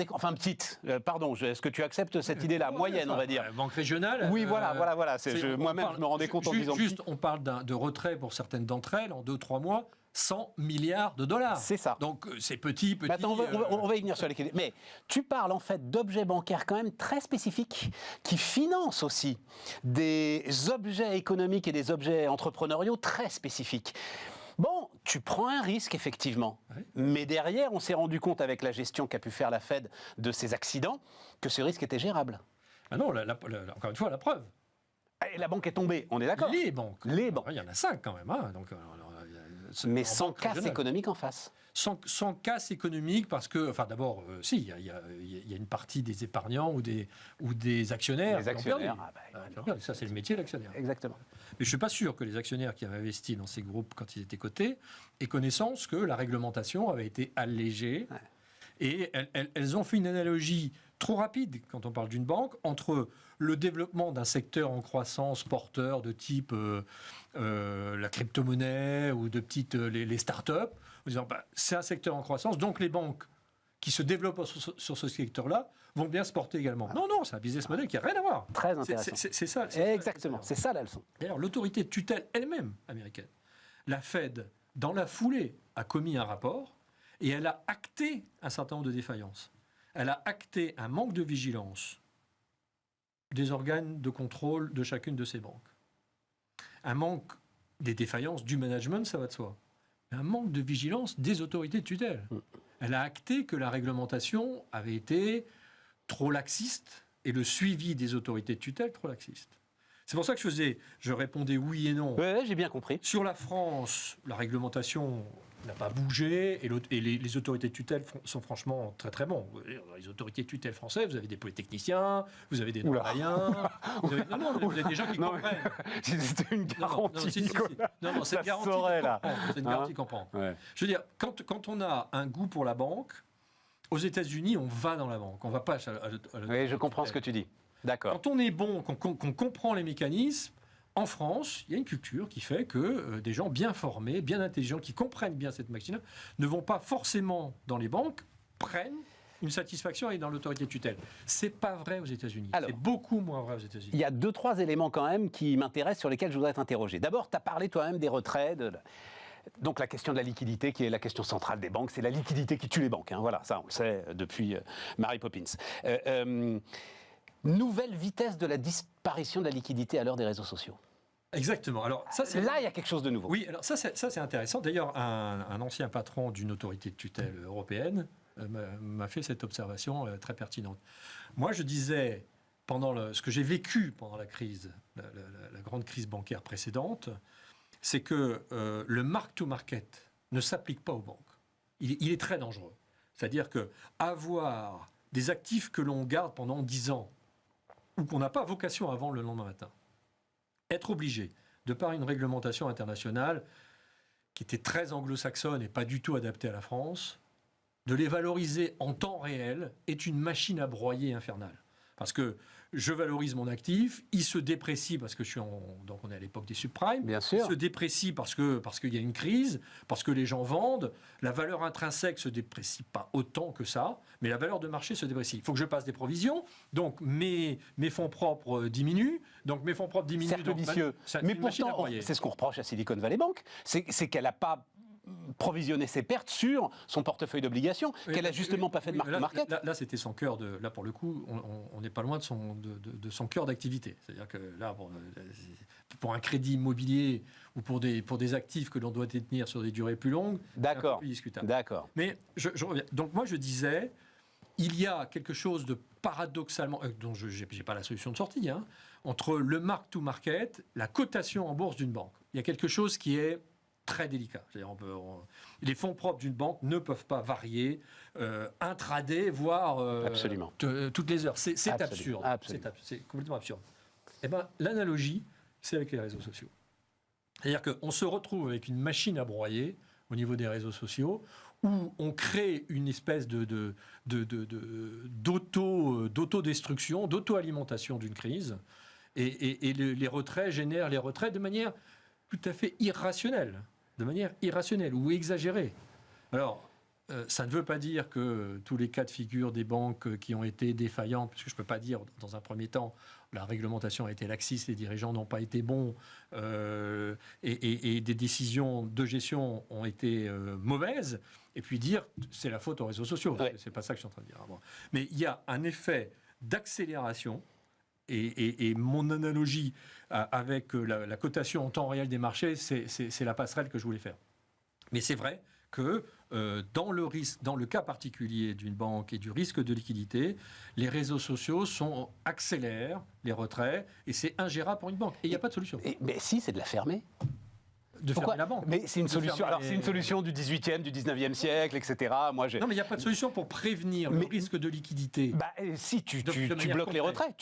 Enfin, petites. Pardon, est-ce que tu acceptes cette idée-là, moyenne, on va dire. Banque régionale. Oui, voilà. Moi-même, je me rendais compte en disant. Juste, on parle de retrait pour certaines d'entre elles en 2-3 mois. 100 milliards de dollars. C'est ça. Donc, c'est petit. Mais attends, on va y venir sur les... Mais tu parles en fait d'objets bancaires quand même très spécifiques qui financent aussi des objets économiques et des objets entrepreneuriaux très spécifiques. Bon, tu prends un risque, effectivement. Oui. Mais derrière, on s'est rendu compte avec la gestion qu'a pu faire la Fed de ces accidents que ce risque était gérable. Ah non, encore une fois, la preuve. Et la banque est tombée, on est d'accord. Les banques. Il y en a 5 quand même. Hein, donc, mais sans casse économique en face. Sans casse économique, parce que, enfin d'abord, si, il y a une partie des épargnants ou des actionnaires. Les actionnaires, ça c'est le métier de l'actionnaire. Exactement. Mais je ne suis pas sûr que les actionnaires qui avaient investi dans ces groupes quand ils étaient cotés aient connaissance que la réglementation avait été allégée. Ouais. Et elles ont fait une analogie trop rapide, quand on parle d'une banque, entre le développement d'un secteur en croissance porteur de type la crypto-monnaie ou de petites les start-up, en disant c'est un secteur en croissance, donc les banques qui se développent sur ce secteur-là vont bien se porter également. Non, c'est un business model qui n'a rien à voir. Très intéressant. C'est ça. Exactement, c'est ça la leçon. D'ailleurs, l'autorité de tutelle elle-même américaine, la Fed, dans la foulée, a commis un rapport et elle a acté un certain nombre de défaillances. Elle a acté un manque de vigilance des organes de contrôle de chacune de ces banques. Un manque des défaillances du management, ça va de soi. Un manque de vigilance des autorités de tutelle. Elle a acté que la réglementation avait été trop laxiste et le suivi des autorités de tutelle trop laxiste. C'est pour ça que je répondais oui et non. Oui, j'ai bien compris. Sur la France, la réglementation n'a pas bougé et les autorités de tutelle sont franchement très très bons. Dans les autorités de tutelle françaises, vous avez des polytechniciens, vous avez des normaliens, vous avez des gens qui comprennent. C'était une garantie. Non, c'est une garantie c'est une garantie qu'on prend. Ouais. Je veux dire, quand on a un goût pour la banque, aux États-Unis, on va dans la banque, on ne va pas à oui, je comprends ce que tu dis. D'accord. Quand on est bon, qu'on comprend les mécanismes, en France, il y a une culture qui fait que des gens bien formés, bien intelligents, qui comprennent bien cette machine, ne vont pas forcément dans les banques, prennent une satisfaction et dans l'autorité de tutelle. C'est pas vrai aux États-Unis. C'est beaucoup moins vrai aux États-Unis. Il y a 2-3 éléments quand même qui m'intéressent, sur lesquels je voudrais t'interroger. D'abord, tu as parlé toi-même des retraits, donc la question de la liquidité, qui est la question centrale des banques, c'est la liquidité qui tue les banques. Hein. Voilà, ça on le sait depuis Mary Poppins. Nouvelle vitesse de la disparition de la liquidité à l'heure des réseaux sociaux. Exactement. Alors, ça, Là, il y a quelque chose de nouveau. Oui, alors ça c'est intéressant. D'ailleurs, un ancien patron d'une autorité de tutelle européenne m'a fait cette observation très pertinente. Moi, je disais, ce que j'ai vécu pendant la crise, la grande crise bancaire précédente, c'est que le mark-to-market ne s'applique pas aux banques. Il est très dangereux. C'est-à-dire qu'avoir des actifs que l'on garde pendant 10 ans ou qu'on n'a pas vocation à vendre le lendemain matin, être obligé, de par une réglementation internationale qui était très anglo-saxonne et pas du tout adaptée à la France, de les valoriser en temps réel est une machine à broyer infernale. Parce que je valorise mon actif, il se déprécie parce que donc on est à l'époque des subprimes. Bien sûr. Il se déprécie parce qu'il y a une crise, parce que les gens vendent. La valeur intrinsèque se déprécie pas autant que ça, mais la valeur de marché se déprécie. Il faut que je passe des provisions, donc mes fonds propres diminuent. Donc mes fonds propres diminuent. Certes vicieux. Mais pourtant, c'est ce qu'on reproche à Silicon Valley Bank, c'est qu'elle n'a pas provisionner ses pertes sur son portefeuille d'obligations, qu'elle n'a justement pas fait de market. Là, c'était son cœur de... Là, pour le coup, on n'est pas loin de son cœur d'activité. C'est-à-dire que là, pour un crédit immobilier ou pour des actifs que l'on doit détenir sur des durées plus longues, c'est un peu plus discutable. D'accord. Mais je reviens. Donc moi, je disais, il y a quelque chose de paradoxalement, dont je n'ai pas la solution de sortie, entre le mark-to-market, la cotation en bourse d'une banque. Il y a quelque chose qui est très délicat. Les fonds propres d'une banque ne peuvent pas varier intraday, voire toutes les heures. C'est absurde. C'est complètement absurde. Eh ben, l'analogie, c'est avec les réseaux sociaux. C'est-à-dire qu'on se retrouve avec une machine à broyer au niveau des réseaux sociaux où on crée une espèce d'autodestruction, d'auto-alimentation d'une crise et les retraits génèrent les retraits de manière tout à fait irrationnelle. Ou exagérée. Alors, ça ne veut pas dire que tous les cas de figure des banques qui ont été défaillantes, puisque je ne peux pas dire, dans un premier temps, la réglementation a été laxiste, les dirigeants n'ont pas été bons, et des décisions de gestion ont été mauvaises, et puis dire c'est la faute aux réseaux sociaux. Ouais. C'est pas ça que je suis en train de dire. Mais il y a un effet d'accélération. Et mon analogie avec la cotation en temps réel des marchés, c'est la passerelle que je voulais faire. Mais c'est vrai que dans le cas particulier d'une banque et du risque de liquidité, les réseaux sociaux accélèrent les retraits et c'est ingérable pour une banque. Et il n'y a pas de solution. Mais si, c'est de la fermer. Fermer la banque. Mais c'est une solution. Alors c'est une solution du 18e, du 19e siècle, etc. Non, mais il n'y a pas de solution pour prévenir le risque de liquidité. Si tu bloques les retraits,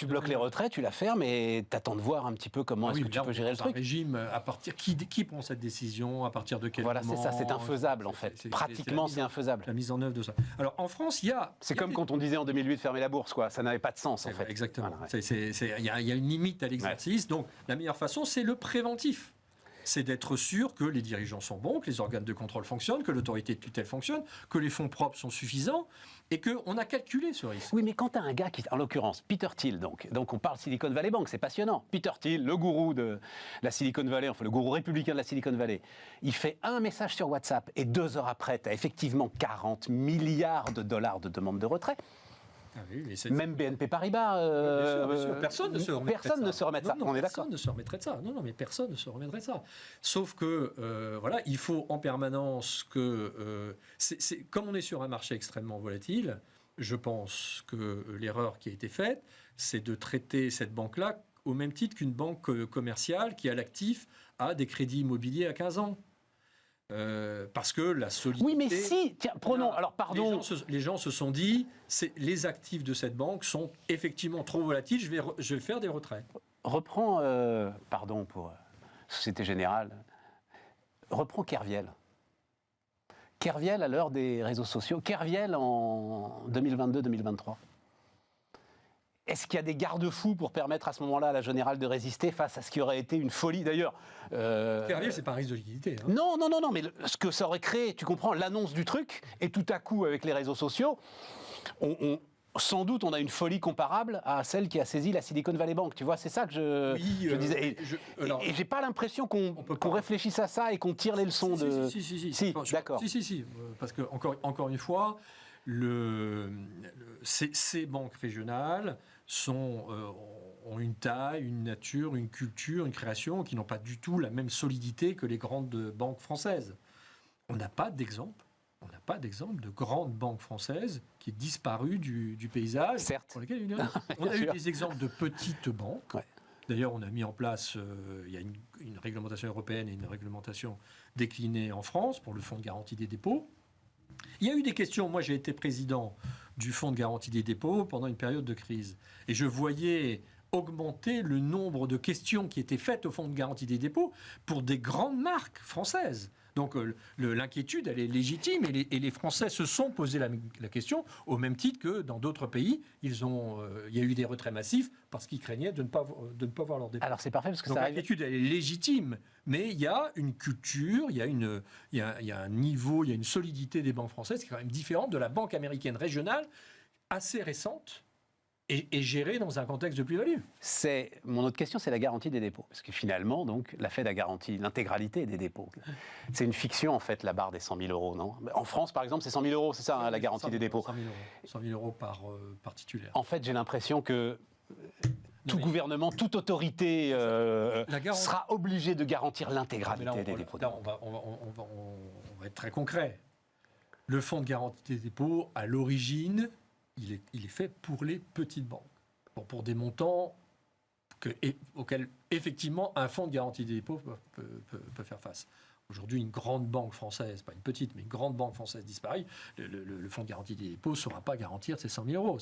tu la fermes et t'attends de voir un petit peu comment est-ce que tu peux gérer le truc. Régime à partir qui prend cette décision, à partir de quel moment. Voilà, c'est ça, c'est infaisable en fait. Pratiquement, c'est infaisable. La mise en œuvre de ça. Alors en France, il y a. C'est comme quand on disait en 2008 fermer la bourse, quoi. Ça n'avait pas de sens en fait. Exactement. Il y a une limite à l'exercice. Donc la meilleure façon, c'est le préventif. C'est d'être sûr que les dirigeants sont bons, que les organes de contrôle fonctionnent, que l'autorité de tutelle fonctionne, que les fonds propres sont suffisants et qu'on a calculé ce risque. Oui, mais quand tu as un gars qui, en l'occurrence, Peter Thiel, donc on parle Silicon Valley Bank, c'est passionnant. Peter Thiel, le gourou de la Silicon Valley, enfin le gourou républicain de la Silicon Valley, il fait un message sur WhatsApp et 2 heures après, tu as effectivement 40 milliards de dollars de demandes de retrait. Ah oui, même BNP Paribas, bien sûr. Personne ne se remettrait de ça. On est d'accord. Personne ne se remettrait de ça. Non, mais personne ne se remettrait de ça. Sauf que, il faut en permanence que... comme on est sur un marché extrêmement volatile, je pense que l'erreur qui a été faite, c'est de traiter cette banque-là au même titre qu'une banque commerciale qui, à l'actif, a des crédits immobiliers à 15 ans. Parce que la solidité... Oui, mais si, tiens, prenons, alors pardon... Les gens se sont dit, les actifs de cette banque sont effectivement trop volatiles, je vais faire des retraits. Reprends, pardon pour Société Générale, reprends Kerviel. Kerviel à l'heure des réseaux sociaux, Kerviel en 2022-2023. Est-ce qu'il y a des garde-fous pour permettre à ce moment-là à la Générale de résister face à ce qui aurait été une folie d'ailleurs Kerviel, c'est pas un risque de liquidité. Non, mais ce que ça aurait créé, tu comprends, l'annonce du truc, et tout à coup, avec les réseaux sociaux, sans doute, on a une folie comparable à celle qui a saisi la Silicon Valley Bank. Tu vois, c'est ça que je disais. Et j'ai pas l'impression qu'on réfléchisse à ça et qu'on tire les leçons de... Si, d'accord. Si. Parce que, encore une fois... ces banques régionales ont une taille, une nature, une culture, une création qui n'ont pas du tout la même solidité que les grandes banques françaises. On n'a pas d'exemple de grandes banques françaises qui est disparue du paysage. Certes. Pour lesquelles on a eu des exemples de petites banques. Ouais. D'ailleurs, on a mis en place, il y a une réglementation européenne et une réglementation déclinée en France pour le Fonds de garantie des dépôts. Il y a eu des questions. Moi, j'ai été président du Fonds de garantie des dépôts pendant une période de crise. Et je voyais augmenter le nombre de questions qui étaient faites au Fonds de garantie des dépôts pour des grandes marques françaises. Donc l'inquiétude, elle est légitime et les Français se sont posé la question au même titre que dans d'autres pays. Il y a eu des retraits massifs parce qu'ils craignaient de ne pas voir leur dépôt. Alors c'est parfait parce que Donc ça arrive. l'inquiétude, elle est légitime, mais il y a une culture, il y a un niveau, il y a une solidité des banques françaises qui est quand même différente de la banque américaine régionale, assez récente, et gérée dans un contexte de plus-value. Mon autre question, c'est la garantie des dépôts. Parce que finalement, donc, la Fed a garanti l'intégralité des dépôts. C'est une fiction, en fait, la barre des 100 000 euros, non ? En France, par exemple, c'est 100 000 euros, c'est ça, hein, la garantie des dépôts. 100 000 euros par titulaire. En fait, j'ai l'impression que tout gouvernement, toute autorité sera obligée de garantir l'intégralité des dépôts. Là, on va être très concret. Le fonds de garantie des dépôts, à l'origine, il est fait pour les petites banques, pour des montants auxquels, effectivement, un fonds de garantie des dépôts peut faire face. Aujourd'hui, une grande banque française, pas une petite, mais une grande banque française disparaît, le fonds de garantie des dépôts ne saura pas garantir ces 100 000 euros.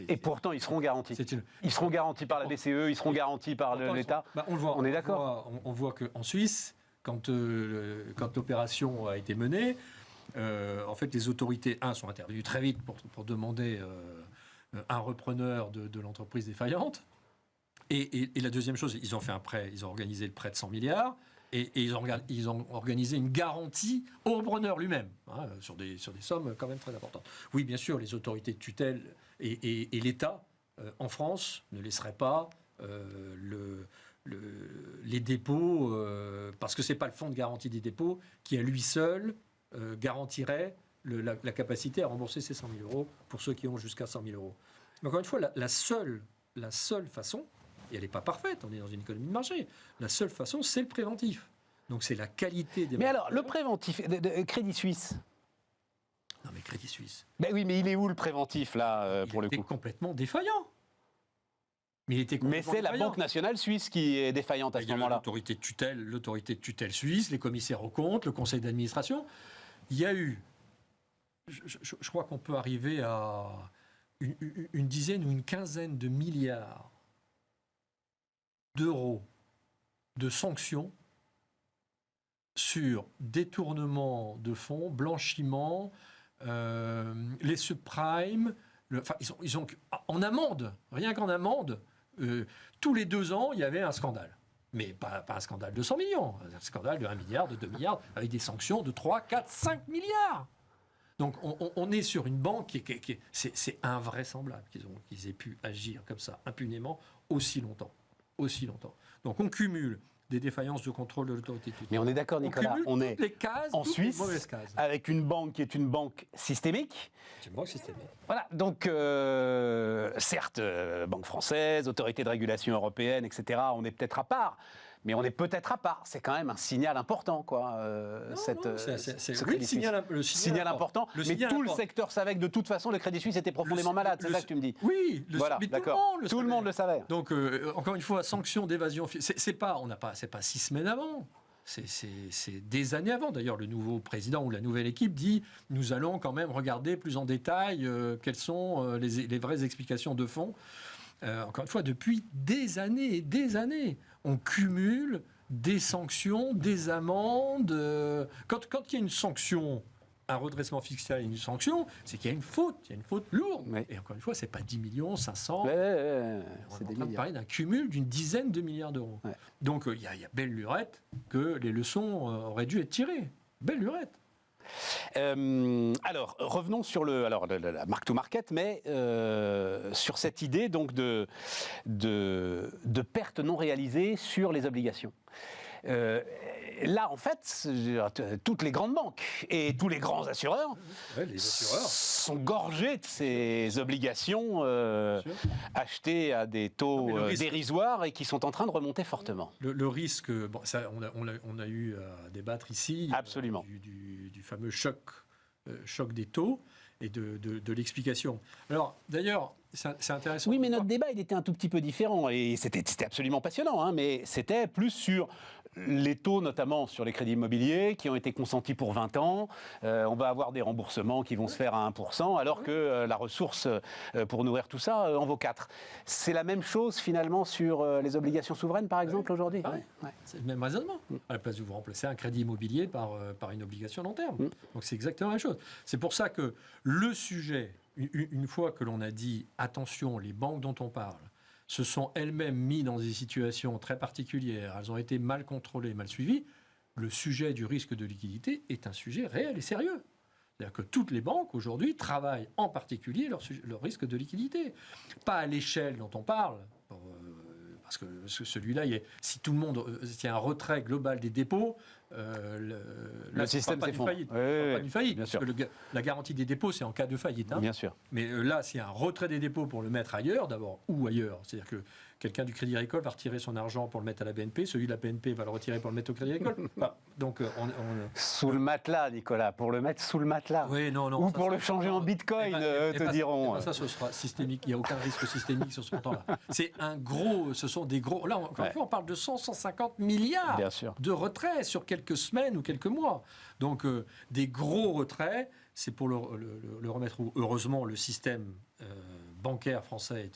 Et pourtant, ils seront garantis. Ils seront garantis par la BCE, ils seront garantis par l'État. On est d'accord. On voit qu'en Suisse, quand l'opération a été menée, en fait, les autorités, sont intervenues très vite pour demander un repreneur de l'entreprise défaillante. Et la deuxième chose, ils ont fait un prêt, ils ont organisé le prêt de 100 milliards et ils ont organisé une garantie au repreneur lui-même, sur des sommes quand même très importantes. Oui, bien sûr, les autorités de tutelle et l'État, en France, ne laisseraient pas les dépôts, parce que ce n'est pas le fonds de garantie des dépôts qui, à lui seul, garantirait la capacité à rembourser ces 100 000 euros pour ceux qui ont jusqu'à 100 000 euros. Mais encore une fois, la seule façon, et elle n'est pas parfaite, on est dans une économie de marché, la seule façon, c'est le préventif. Donc c'est la qualité des... Mais alors, le préventif de Crédit Suisse. Non mais Crédit Suisse... Ben oui, mais il est où le préventif, là, pour le coup ? Il était complètement défaillant. Mais c'est la Banque nationale suisse qui est défaillante à ce moment-là. L'autorité de tutelle suisse, les commissaires aux comptes, le conseil d'administration. Il y a eu, je crois qu'on peut arriver à une dizaine ou une quinzaine de milliards d'euros de sanctions sur détournement de fonds, blanchiment, les subprimes. Ils ont en amende, rien qu'en amende, tous les 2 ans, il y avait un scandale. Mais pas un scandale de 100 millions, un scandale de 1 milliard, de 2 milliards, avec des sanctions de 3, 4, 5 milliards. Donc on est sur une banque c'est invraisemblable qu'ils aient pu agir comme ça, impunément, aussi longtemps. Donc on cumule des défaillances de contrôle de l'autorité tutelle. Mais on est d'accord, Nicolas, on est en Suisse avec une banque qui est une banque systémique. C'est une banque systémique. Voilà, donc certes, banque française, autorité de régulation européenne, etc., on est peut-être à part. Mais on est peut-être à part. C'est quand même un signal important, quoi. C'est le signal important. Mais tout le secteur savait que de toute façon, le Crédit Suisse était profondément malade. C'est ça que tu me dis. Oui, voilà, mais tout le monde le savait. Donc, encore une fois, sanction d'évasion. C'est pas 6 semaines avant. C'est des années avant. D'ailleurs, le nouveau président ou la nouvelle équipe dit nous allons quand même regarder plus en détail quelles sont les vraies explications de fond. Encore une fois, depuis des années et des années, on cumule des sanctions, des amendes. Quand il y a une sanction, un redressement fiscal et une sanction, c'est qu'il y a une faute lourde. Oui. Et encore une fois, ce n'est pas 10 millions, 500. On est en train de parler d'un cumul d'une dizaine de milliards d'euros. Ouais. Donc il y a belle lurette que les leçons auraient dû être tirées. Belle lurette. Alors, revenons sur la mark-to-market, mais sur cette idée donc de pertes non réalisées sur les obligations. là, en fait, toutes les grandes banques et tous les grands assureurs, les assureurs sont gorgés de ces obligations achetées à des taux dérisoires et qui sont en train de remonter fortement. Le risque, bon, ça, on a eu à débattre ici Absolument. Du fameux choc des taux et de l'explication. Alors, d'ailleurs, c'est intéressant. Oui, mais notre débat, il était un tout petit peu différent et c'était absolument passionnant, hein, mais c'était plus sur les taux, notamment sur les crédits immobiliers, qui ont été consentis pour 20 ans. On va avoir des remboursements qui vont se faire à 1%, alors que la ressource pour nourrir tout ça en vaut 4. C'est la même chose, finalement, sur les obligations souveraines, par exemple, aujourd'hui. Ouais. C'est le même raisonnement. À la place de vous remplacer un crédit immobilier par une obligation long terme. Donc, c'est exactement la même chose. C'est pour ça que le sujet, une fois que l'on a dit « attention, les banques dont on parle », se sont elles-mêmes mises dans des situations très particulières, elles ont été mal contrôlées, mal suivies, le sujet du risque de liquidité est un sujet réel et sérieux. C'est-à-dire que toutes les banques, aujourd'hui, travaillent en particulier leur risque de liquidité. Pas à l'échelle dont on parle, parce que celui-là, si tout le monde, s'il y a un retrait global des dépôts, le système s'effondre. Pas d'une faillite, bien parce que la garantie des dépôts, c'est en cas de faillite. Hein. Bien sûr. Mais là, s'il y a un retrait des dépôts pour le mettre ailleurs, d'abord, ou ailleurs, c'est-à-dire que quelqu'un du Crédit Agricole va retirer son argent pour le mettre à la BNP, celui de la BNP va le retirer pour le mettre au Crédit Agricole. Donc, Sous le matelas, Nicolas, pour le mettre sous le matelas. Oui, non, ou pour le changer en bitcoin, te diront. Ça, ce sera systémique. Il n'y a aucun risque systémique sur ce montant-là. C'est ce sont des gros. Là, encore une fois, on parle de 150 milliards Bien sûr. de retraits sur quelques semaines ou quelques mois. Donc, des gros retraits, c'est pour le remettre où, heureusement, le système bancaire français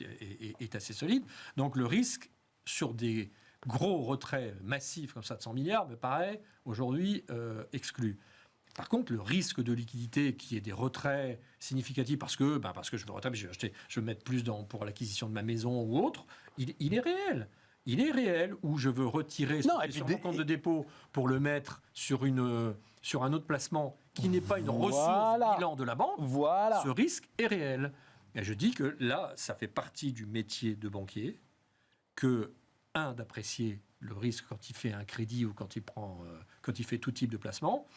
est assez solide. Donc, le risque sur des gros retraits massifs comme ça de 100 milliards me paraît aujourd'hui exclu. Par contre, le risque de liquidité qui est des retraits significatifs parce que je veux retrait, je veux mettre plus pour l'acquisition de ma maison ou autre, il est réel. Il est réel où je veux retirer sur mon compte de dépôt pour le mettre sur un autre placement qui n'est pas une ressource bilan de la banque. Ce risque est réel. Et je dis que là, ça fait partie du métier de banquier d'apprécier le risque quand il fait un crédit ou quand il fait tout type de placement.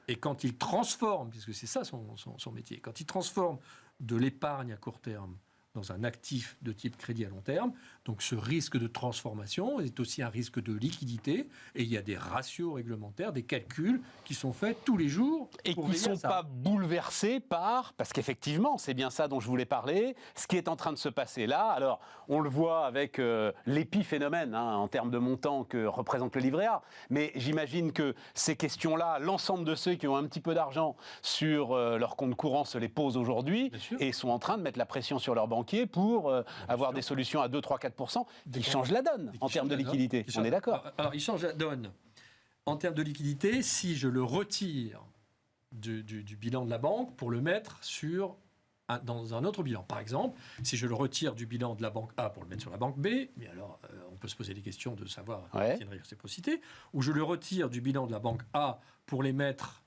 Et quand il transforme, puisque c'est ça son métier, quand il transforme de l'épargne à court terme dans un actif de type crédit à long terme, donc ce risque de transformation est aussi un risque de liquidité, et il y a des ratios réglementaires, des calculs qui sont faits tous les jours. Et qui ne sont pas bouleversés parce qu'effectivement, c'est bien ça dont je voulais parler, ce qui est en train de se passer là. Alors, on le voit avec l'épiphénomène en termes de montant que représente le livret A, mais j'imagine que ces questions-là, l'ensemble de ceux qui ont un petit peu d'argent sur leur compte courant se les posent aujourd'hui et sont en train de mettre la pression sur leurs banquiers pour avoir des solutions à 2, 3, 4% qui changent la donne en termes de liquidité. On est d'accord. Alors, ils changent la donne. En termes de liquidité, si je le retire du bilan de la banque pour le mettre dans un autre bilan. Par exemple, si je le retire du bilan de la banque A pour le mettre sur la banque B, mais alors on peut se poser des questions de savoir s'il y a une réciprocité, ou je le retire du bilan de la banque A pour les mettre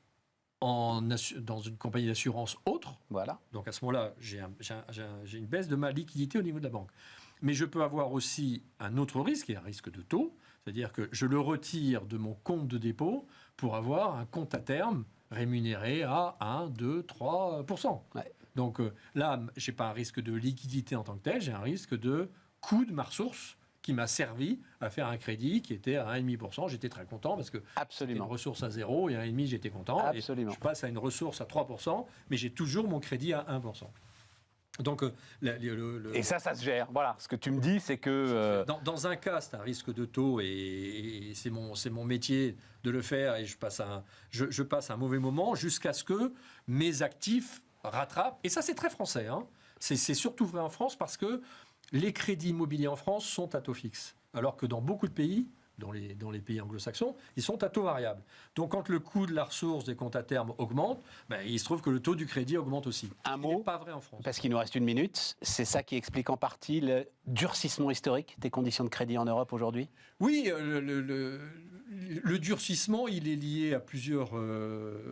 dans une compagnie d'assurance autre. Voilà. Donc à ce moment-là, j'ai une baisse de ma liquidité au niveau de la banque. Mais je peux avoir aussi un autre risque, qui est un risque de taux, c'est-à-dire que je le retire de mon compte de dépôt pour avoir un compte à terme rémunéré à 1, 2, 3%. Ouais. Donc là, je n'ai pas un risque de liquidité en tant que tel, j'ai un risque de coût de ma ressource qui m'a servi à faire un crédit qui était à 1,5%. J'étais très content parce que c'était une ressource à 0 et à 1,5%, j'étais content. Absolument. Et je passe à une ressource à 3%, mais j'ai toujours mon crédit à 1%. Donc, et ça se gère. Voilà, ce que tu me dis, c'est que... Dans un cas, c'est un risque de taux et c'est mon métier de le faire et je passe un mauvais moment jusqu'à ce que mes actifs rattrapent. Et ça, c'est très français. Hein. C'est surtout vrai en France parce que les crédits immobiliers en France sont à taux fixe, alors que dans beaucoup de pays, dans les pays anglo-saxons, ils sont à taux variable. Donc quand le coût de la ressource des comptes à terme augmente, il se trouve que le taux du crédit augmente aussi. Un mot, n'est pas vrai en France. Parce qu'il nous reste 1 minute, c'est ça qui explique en partie le durcissement historique des conditions de crédit en Europe aujourd'hui ? Oui, le durcissement, il est lié à plusieurs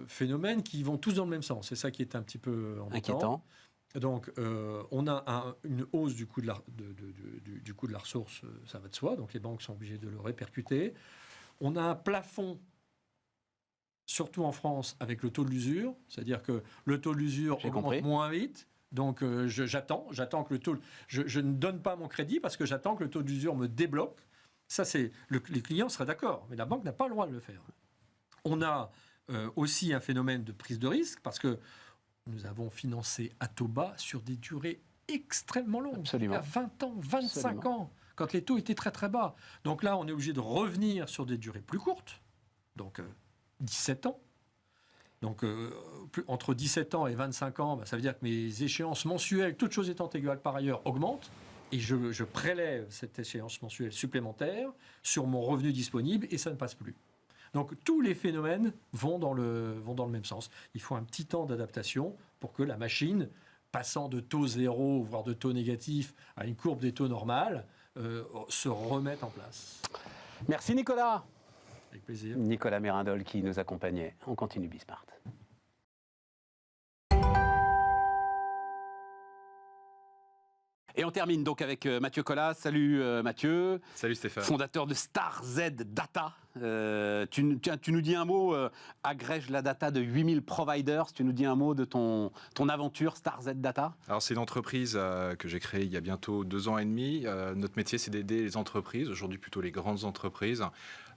phénomènes qui vont tous dans le même sens. C'est ça qui est un petit peu inquiétant. Donc, on a une hausse du coût de la ressource, ça va de soi. Donc, les banques sont obligées de le répercuter. On a un plafond surtout en France, avec le taux de l'usure. C'est-à-dire que le taux de l'usure augmente moins vite. Donc j'attends que le taux... Je ne donne pas mon crédit parce que j'attends que le taux d'usure me débloque. Ça, les clients seraient d'accord, mais la banque n'a pas le droit de le faire. On a aussi un phénomène de prise de risque parce que nous avons financé à taux bas sur des durées extrêmement longues. Absolument. Il y a 20 ans, 25 Absolument. ans, quand les taux étaient très très bas. Donc là, on est obligé de revenir sur des durées plus courtes, donc 17 ans. Donc entre 17 ans et 25 ans, ça veut dire que mes échéances mensuelles, toutes choses étant égales par ailleurs, augmentent. Et je prélève cette échéance mensuelle supplémentaire sur mon revenu disponible et ça ne passe plus. Donc tous les phénomènes vont dans le même sens. Il faut un petit temps d'adaptation pour que la machine, passant de taux zéro, voire de taux négatif, à une courbe des taux normales, se remette en place. Merci Nicolas. Avec plaisir. Nicolas Mérindol qui nous accompagnait. On continue Bismart. Et on termine donc avec Mathieu Collas. Salut Mathieu. Salut Stéphane. Fondateur de StarZ Data. Tu nous dis un mot, agrège la data de 8000 providers. Tu nous dis un mot de ton aventure StarZ Data. Alors c'est une entreprise que j'ai créée il y a bientôt 2 ans et demi. Notre métier c'est d'aider les entreprises, aujourd'hui plutôt les grandes entreprises,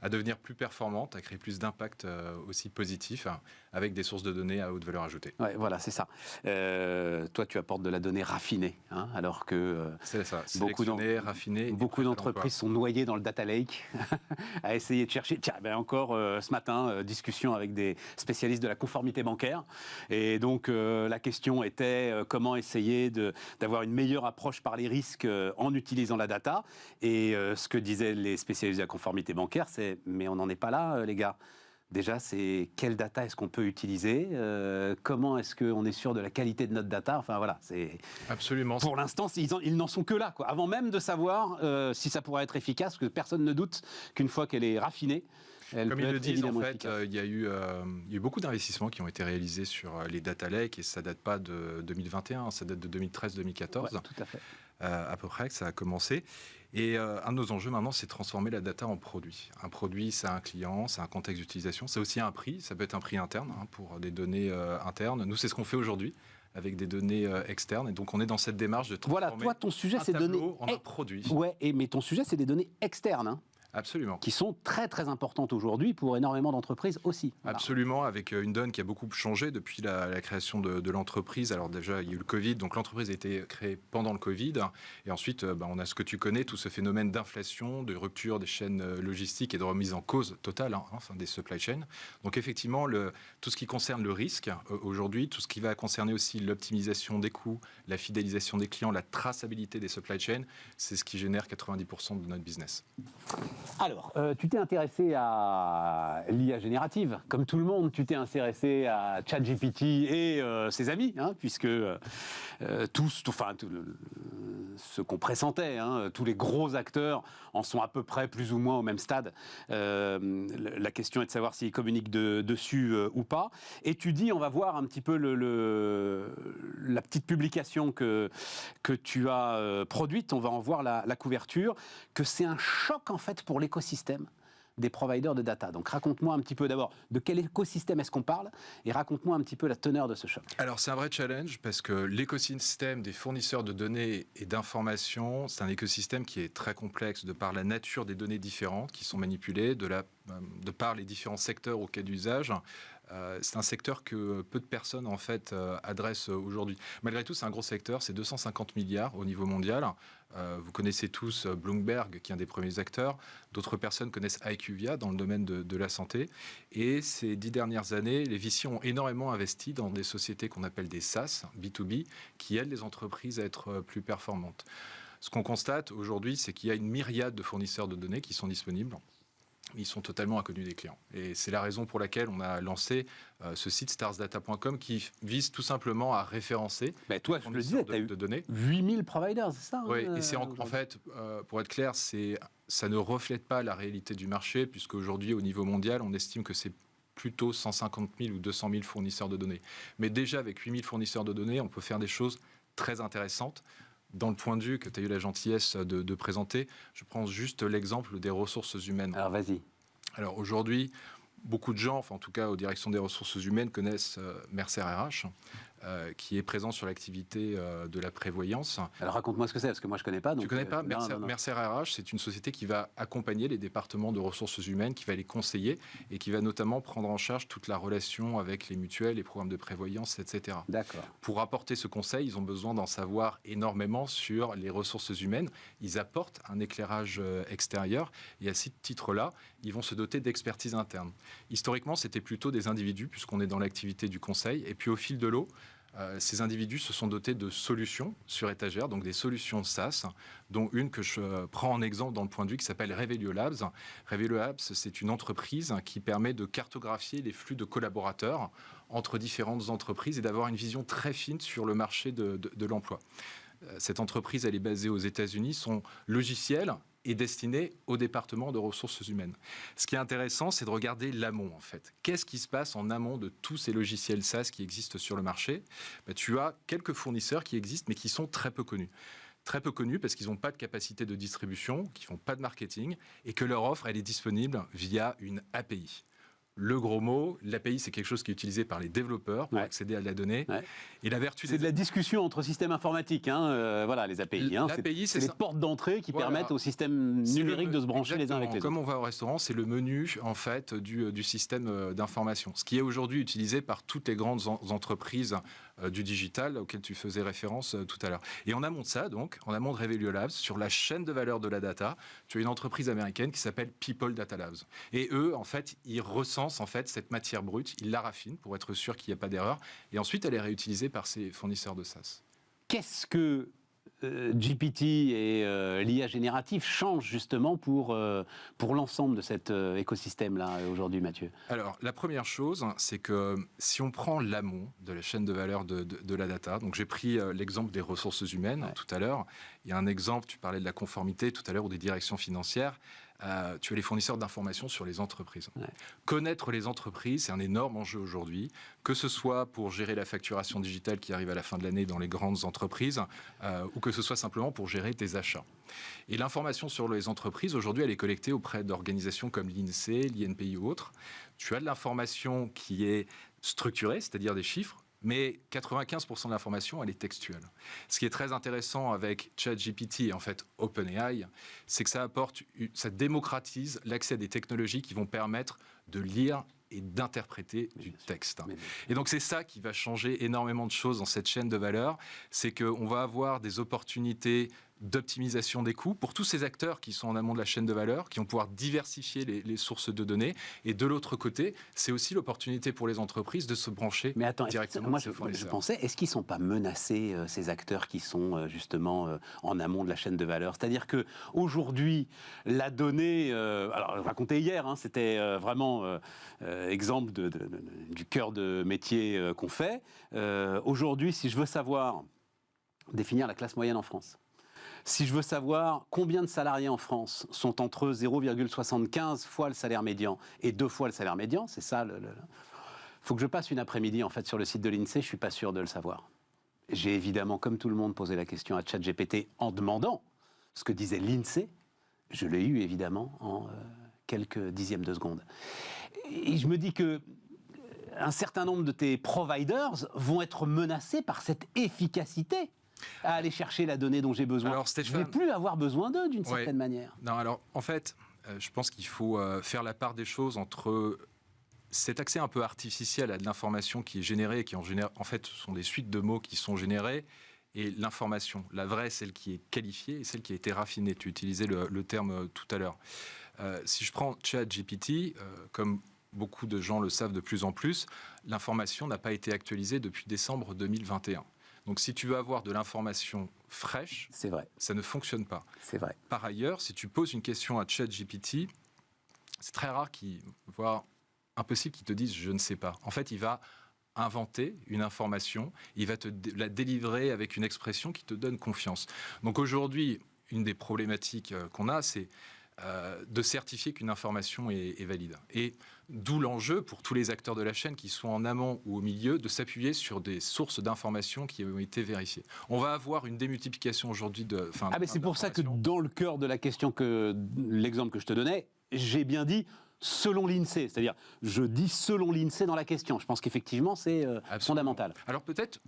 à devenir plus performantes, à créer plus d'impact aussi positif, avec des sources de données à haute valeur ajoutée. Ouais, voilà, c'est ça. Toi, tu apportes de la donnée raffinée, hein, alors que c'est ça, beaucoup d'entreprises sont noyées dans le data lake, à essayer de chercher. Tiens, ben encore ce matin, discussion avec des spécialistes de la conformité bancaire. Et donc, la question était comment essayer d'avoir une meilleure approche par les risques en utilisant la data. Et ce que disaient les spécialistes de la conformité bancaire, c'est mais on n'en est pas là, les gars. Déjà, c'est quelle data est-ce qu'on peut utiliser, comment est-ce qu'on est sûr de la qualité de notre data. Enfin voilà, c'est absolument. Pour l'instant, ils n'en sont que là, quoi. Avant même de savoir si ça pourrait être efficace, parce que personne ne doute qu'une fois qu'elle est raffinée, elle comme peut ils le être disent, en évidemment fait, efficace. il y a eu beaucoup d'investissements qui ont été réalisés sur les data lakes et ça date pas de 2021, ça date de 2013-2014, Ouais, tout à fait. À peu près que ça a commencé. Et un de nos enjeux maintenant, c'est de transformer la data en produit. Un produit, c'est un client, c'est un contexte d'utilisation, c'est aussi un prix, ça peut être un prix interne pour des données internes. Nous, c'est ce qu'on fait aujourd'hui avec des données externes. Et donc, on est dans cette démarche de transformer Voilà, toi, ton sujet, c'est données en un produit. Ouais, mais ton sujet, c'est des données externes, hein, Absolument. qui sont très très importantes aujourd'hui pour énormément d'entreprise aussi. Voilà. Absolument, avec une donne qui a beaucoup changé depuis la création de l'entreprise. Alors déjà, il y a eu le Covid, donc l'entreprise a été créée pendant le Covid. Et ensuite, on a ce que tu connais, tout ce phénomène d'inflation, de rupture des chaînes logistiques et de remise en cause totale des supply chains. Donc effectivement, tout ce qui concerne le risque, aujourd'hui, tout ce qui va concerner aussi l'optimisation des coûts, la fidélisation des clients, la traçabilité des supply chains, c'est ce qui génère 90% de notre business. Alors, tu t'es intéressé à l'IA générative. Comme tout le monde, tu t'es intéressé à ChatGPT et ses amis, hein, puisque ce qu'on pressentait, hein, tous les gros acteurs en sont à peu près plus ou moins au même stade. La question est de savoir s'ils communiquent dessus ou pas. Et tu dis, on va voir un petit peu la petite publication que tu as produite, on va en voir la couverture, que c'est un choc en fait pour l'écosystème des providers de data. Donc raconte-moi un petit peu d'abord de quel écosystème est-ce qu'on parle et raconte-moi un petit peu la teneur de ce choc. Alors c'est un vrai challenge parce que l'écosystème des fournisseurs de données et d'informations, c'est un écosystème qui est très complexe de par la nature des données différentes qui sont manipulées, de par les différents secteurs au cas d'usage. C'est un secteur que peu de personnes en fait adressent aujourd'hui. Malgré tout, c'est un gros secteur, c'est 250 milliards au niveau mondial. Vous connaissez tous Bloomberg, qui est un des premiers acteurs. D'autres personnes connaissent IQVIA dans le domaine de la santé. Et ces 10 dernières années, les VC ont énormément investi dans des sociétés qu'on appelle des SaaS, B2B, qui aident les entreprises à être plus performantes. Ce qu'on constate aujourd'hui, c'est qu'il y a une myriade de fournisseurs de données qui sont disponibles. Ils sont totalement inconnus des clients. Et c'est la raison pour laquelle on a lancé ce site starsdata.com qui vise tout simplement à référencer toi, je le disais, tu as eu de données. 8000 providers, c'est ça? Oui, et c'est en fait, pour être clair, ça ne reflète pas la réalité du marché, puisqu'aujourd'hui, au niveau mondial, on estime que c'est plutôt 150 000 ou 200 000 fournisseurs de données. Mais déjà, avec 8000 fournisseurs de données, on peut faire des choses très intéressantes. Dans le point de vue que tu as eu la gentillesse de présenter, je prends juste l'exemple des ressources humaines. Alors vas-y. Alors aujourd'hui, beaucoup de gens, enfin en tout cas aux directions des ressources humaines, connaissent Mercer RH, qui est présent sur l'activité de la prévoyance. Alors raconte-moi ce que c'est, parce que moi je ne connais pas. Tu ne connais pas non. Mercer RH, c'est une société qui va accompagner les départements de ressources humaines, qui va les conseiller et qui va notamment prendre en charge toute la relation avec les mutuelles, les programmes de prévoyance, etc. D'accord. Pour apporter ce conseil, ils ont besoin d'en savoir énormément sur les ressources humaines. Ils apportent un éclairage extérieur et à ce titre-là, ils vont se doter d'expertise interne. Historiquement, c'était plutôt des individus, puisqu'on est dans l'activité du conseil. Et puis au fil de l'eau, ces individus se sont dotés de solutions sur étagère, donc des solutions SaaS, dont une que je prends en exemple dans le point de vue qui s'appelle Revelio Labs. Revelio Labs, c'est une entreprise qui permet de cartographier les flux de collaborateurs entre différentes entreprises et d'avoir une vision très fine sur le marché de l'emploi. Cette entreprise, elle est basée aux États-Unis. Son logiciel est destiné au département de ressources humaines. Ce qui est intéressant, c'est de regarder l'amont, en fait. Qu'est-ce qui se passe en amont de tous ces logiciels SaaS qui existent sur le marché ? Tu as quelques fournisseurs qui existent, mais qui sont très peu connus. Très peu connus parce qu'ils n'ont pas de capacité de distribution, qu'ils ne font pas de marketing, et que leur offre, elle est disponible via une API. Le gros mot, l'API, c'est quelque chose qui est utilisé par les développeurs pour accéder à la donnée. Ouais. Et la vertu c'est de la discussion entre systèmes informatiques, voilà, les API. L'API, c'est les portes d'entrée qui permettent aux systèmes numériques de se brancher les uns avec les autres. Comme on va au restaurant, c'est le menu en fait du système d'information. Ce qui est aujourd'hui utilisé par toutes les grandes entreprises du digital auquel tu faisais référence tout à l'heure. Et en amont de ça, donc, en amont de Revelio Labs, sur la chaîne de valeur de la data, tu as une entreprise américaine qui s'appelle People Data Labs. Et eux, en fait, ils recensent en fait cette matière brute, ils la raffinent pour être sûr qu'il n'y a pas d'erreur. Et ensuite, elle est réutilisée par ces fournisseurs de SaaS. Qu'est-ce que GPT et l'IA générative changent justement pour l'ensemble de cet écosystème-là aujourd'hui, Mathieu ? Alors, la première chose, c'est que si on prend l'amont de la chaîne de valeur de la data, donc j'ai pris l'exemple des ressources humaines tout à l'heure, il y a un exemple, tu parlais de la conformité tout à l'heure ou des directions financières, tu as les fournisseurs d'informations sur les entreprises. Ouais. Connaître les entreprises, c'est un énorme enjeu aujourd'hui, que ce soit pour gérer la facturation digitale qui arrive à la fin de l'année dans les grandes entreprises, ou que ce soit simplement pour gérer tes achats. Et l'information sur les entreprises, aujourd'hui, elle est collectée auprès d'organisations comme l'INSEE, l'INPI ou autres. Tu as de l'information qui est structurée, c'est-à-dire des chiffres, mais 95% de l'information, elle est textuelle. Ce qui est très intéressant avec ChatGPT et en fait OpenAI, c'est que ça démocratise l'accès à des technologies qui vont permettre de lire et d'interpréter du texte. Et donc c'est ça qui va changer énormément de choses dans cette chaîne de valeur, c'est qu'on va avoir des opportunités d'optimisation des coûts pour tous ces acteurs qui sont en amont de la chaîne de valeur, qui vont pouvoir diversifier les sources de données. Et de l'autre côté, c'est aussi l'opportunité pour les entreprises de se brancher directement. Moi, je pensais, est-ce qu'ils ne sont pas menacés, ces acteurs qui sont justement en amont de la chaîne de valeur ? C'est-à-dire qu'aujourd'hui, la donnée... alors, je racontais hier, c'était vraiment exemple du cœur de métier qu'on fait. Aujourd'hui, si je veux savoir définir la classe moyenne en France, si je veux savoir combien de salariés en France sont entre 0,75 fois le salaire médian et 2 fois le salaire médian, c'est ça. Faut que je passe une après-midi en fait sur le site de l'INSEE, je suis pas sûr de le savoir. J'ai évidemment, comme tout le monde, posé la question à ChatGPT en demandant ce que disait l'INSEE. Je l'ai eu évidemment en quelques dixièmes de seconde. Et je me dis que un certain nombre de tes providers vont être menacés par cette efficacité à aller chercher la donnée dont j'ai besoin. Alors, Stéphane, je ne vais plus avoir besoin d'eux d'une certaine manière. Non, alors en fait, je pense qu'il faut faire la part des choses entre cet accès un peu artificiel à de l'information qui est générée et qui en fait ce sont des suites de mots qui sont générés, et l'information, la vraie, celle qui est qualifiée et celle qui a été raffinée. Tu utilisais le terme tout à l'heure. Si je prends ChatGPT, comme beaucoup de gens le savent de plus en plus, l'information n'a pas été actualisée depuis décembre 2021. Donc, si tu veux avoir de l'information fraîche, c'est vrai, ça ne fonctionne pas. C'est vrai. Par ailleurs, si tu poses une question à ChatGPT, c'est très rare voire impossible qu'il te dise « je ne sais pas ». En fait, il va inventer une information, il va te la délivrer avec une expression qui te donne confiance. Donc aujourd'hui, une des problématiques qu'on a, c'est de certifier qu'une information est valide. Et d'où l'enjeu pour tous les acteurs de la chaîne qui sont en amont ou au milieu de s'appuyer sur des sources d'informations qui ont été vérifiées. On va avoir une démultiplication aujourd'hui de... mais c'est pour ça que dans le cœur de la question, l'exemple que je te donnais, j'ai bien dit selon l'INSEE. C'est-à-dire, je dis selon l'INSEE dans la question. Je pense qu'effectivement, c'est fondamental. Alors peut-être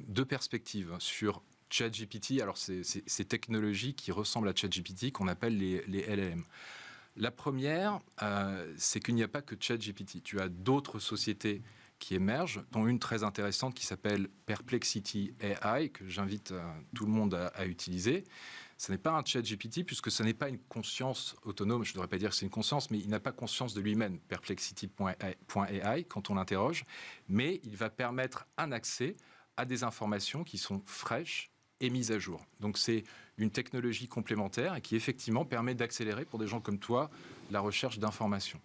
deux perspectives sur ChatGPT. Alors ces technologies qui ressemblent à ChatGPT qu'on appelle les LLM. La première, c'est qu'il n'y a pas que ChatGPT. Tu as d'autres sociétés qui émergent, dont une très intéressante qui s'appelle Perplexity AI, que j'invite tout le monde à utiliser. Ce n'est pas un ChatGPT, puisque ce n'est pas une conscience autonome. Je ne devrais pas dire que c'est une conscience, mais il n'a pas conscience de lui-même, Perplexity.ai, quand on l'interroge. Mais il va permettre un accès à des informations qui sont fraîches et mises à jour. Donc c'est une technologie complémentaire et qui effectivement permet d'accélérer pour des gens comme toi la recherche d'informations.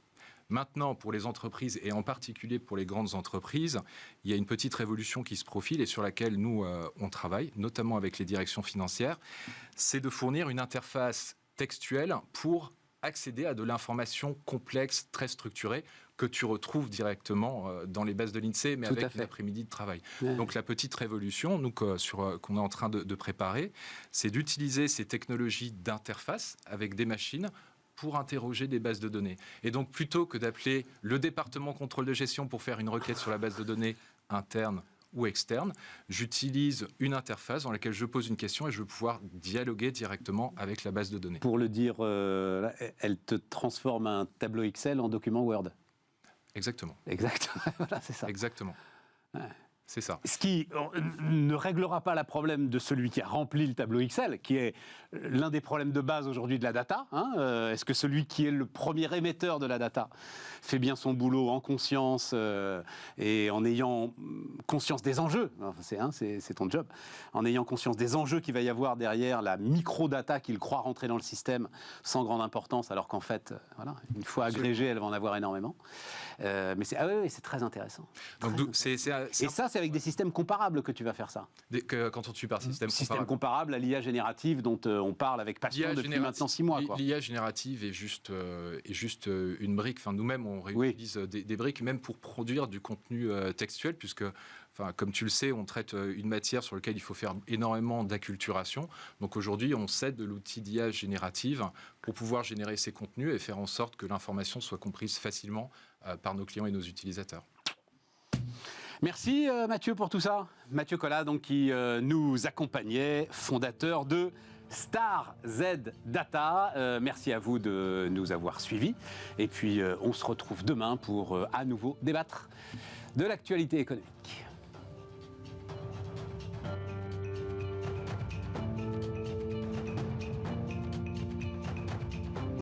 Maintenant, pour les entreprises, et en particulier pour les grandes entreprises, il y a une petite révolution qui se profile et sur laquelle nous, on travaille, notamment avec les directions financières, c'est de fournir une interface textuelle pour accéder à de l'information complexe, très structurée, que tu retrouves directement dans les bases de l'INSEE, mais avec une après-midi de travail. Ouais. Donc la petite révolution qu'on est en train de préparer, c'est d'utiliser ces technologies d'interface avec des machines pour interroger des bases de données. Et donc, plutôt que d'appeler le département contrôle de gestion pour faire une requête sur la base de données interne ou externe, j'utilise une interface dans laquelle je pose une question et je vais pouvoir dialoguer directement avec la base de données. Pour le dire, elle te transforme un tableau Excel en document Word. Exactement. Exactement. Voilà, c'est ça. Exactement. Ouais. C'est ça. Ce qui ne réglera pas le problème de celui qui a rempli le tableau Excel, qui est l'un des problèmes de base aujourd'hui de la data. Est-ce que celui qui est le premier émetteur de la data fait bien son boulot en conscience et en ayant conscience des enjeux, c'est ton job, en ayant conscience des enjeux qu'il va y avoir derrière la micro-data qu'il croit rentrer dans le système sans grande importance, alors qu'en fait, une fois agrégée, elle va en avoir énormément. Mais c'est très intéressant. Donc, et ça, c'est avec des systèmes comparables que tu vas faire ça. Quand on tue par système comparable à l'IA générative dont on parle avec passion depuis maintenant 6 mois. L'IA générative est juste une brique. Enfin, nous-mêmes, on réutilise des briques, même pour produire du contenu textuel, puisque, comme tu le sais, on traite une matière sur laquelle il faut faire énormément d'acculturation. Donc aujourd'hui, on s'aide de l'outil d'IA générative pour pouvoir générer ces contenus et faire en sorte que l'information soit comprise facilement par nos clients et nos utilisateurs. Merci Mathieu pour tout ça. Mathieu Collat, donc, qui nous accompagnait, fondateur de Star Z Data. Merci à vous de nous avoir suivis. Et puis on se retrouve demain pour à nouveau débattre de l'actualité économique.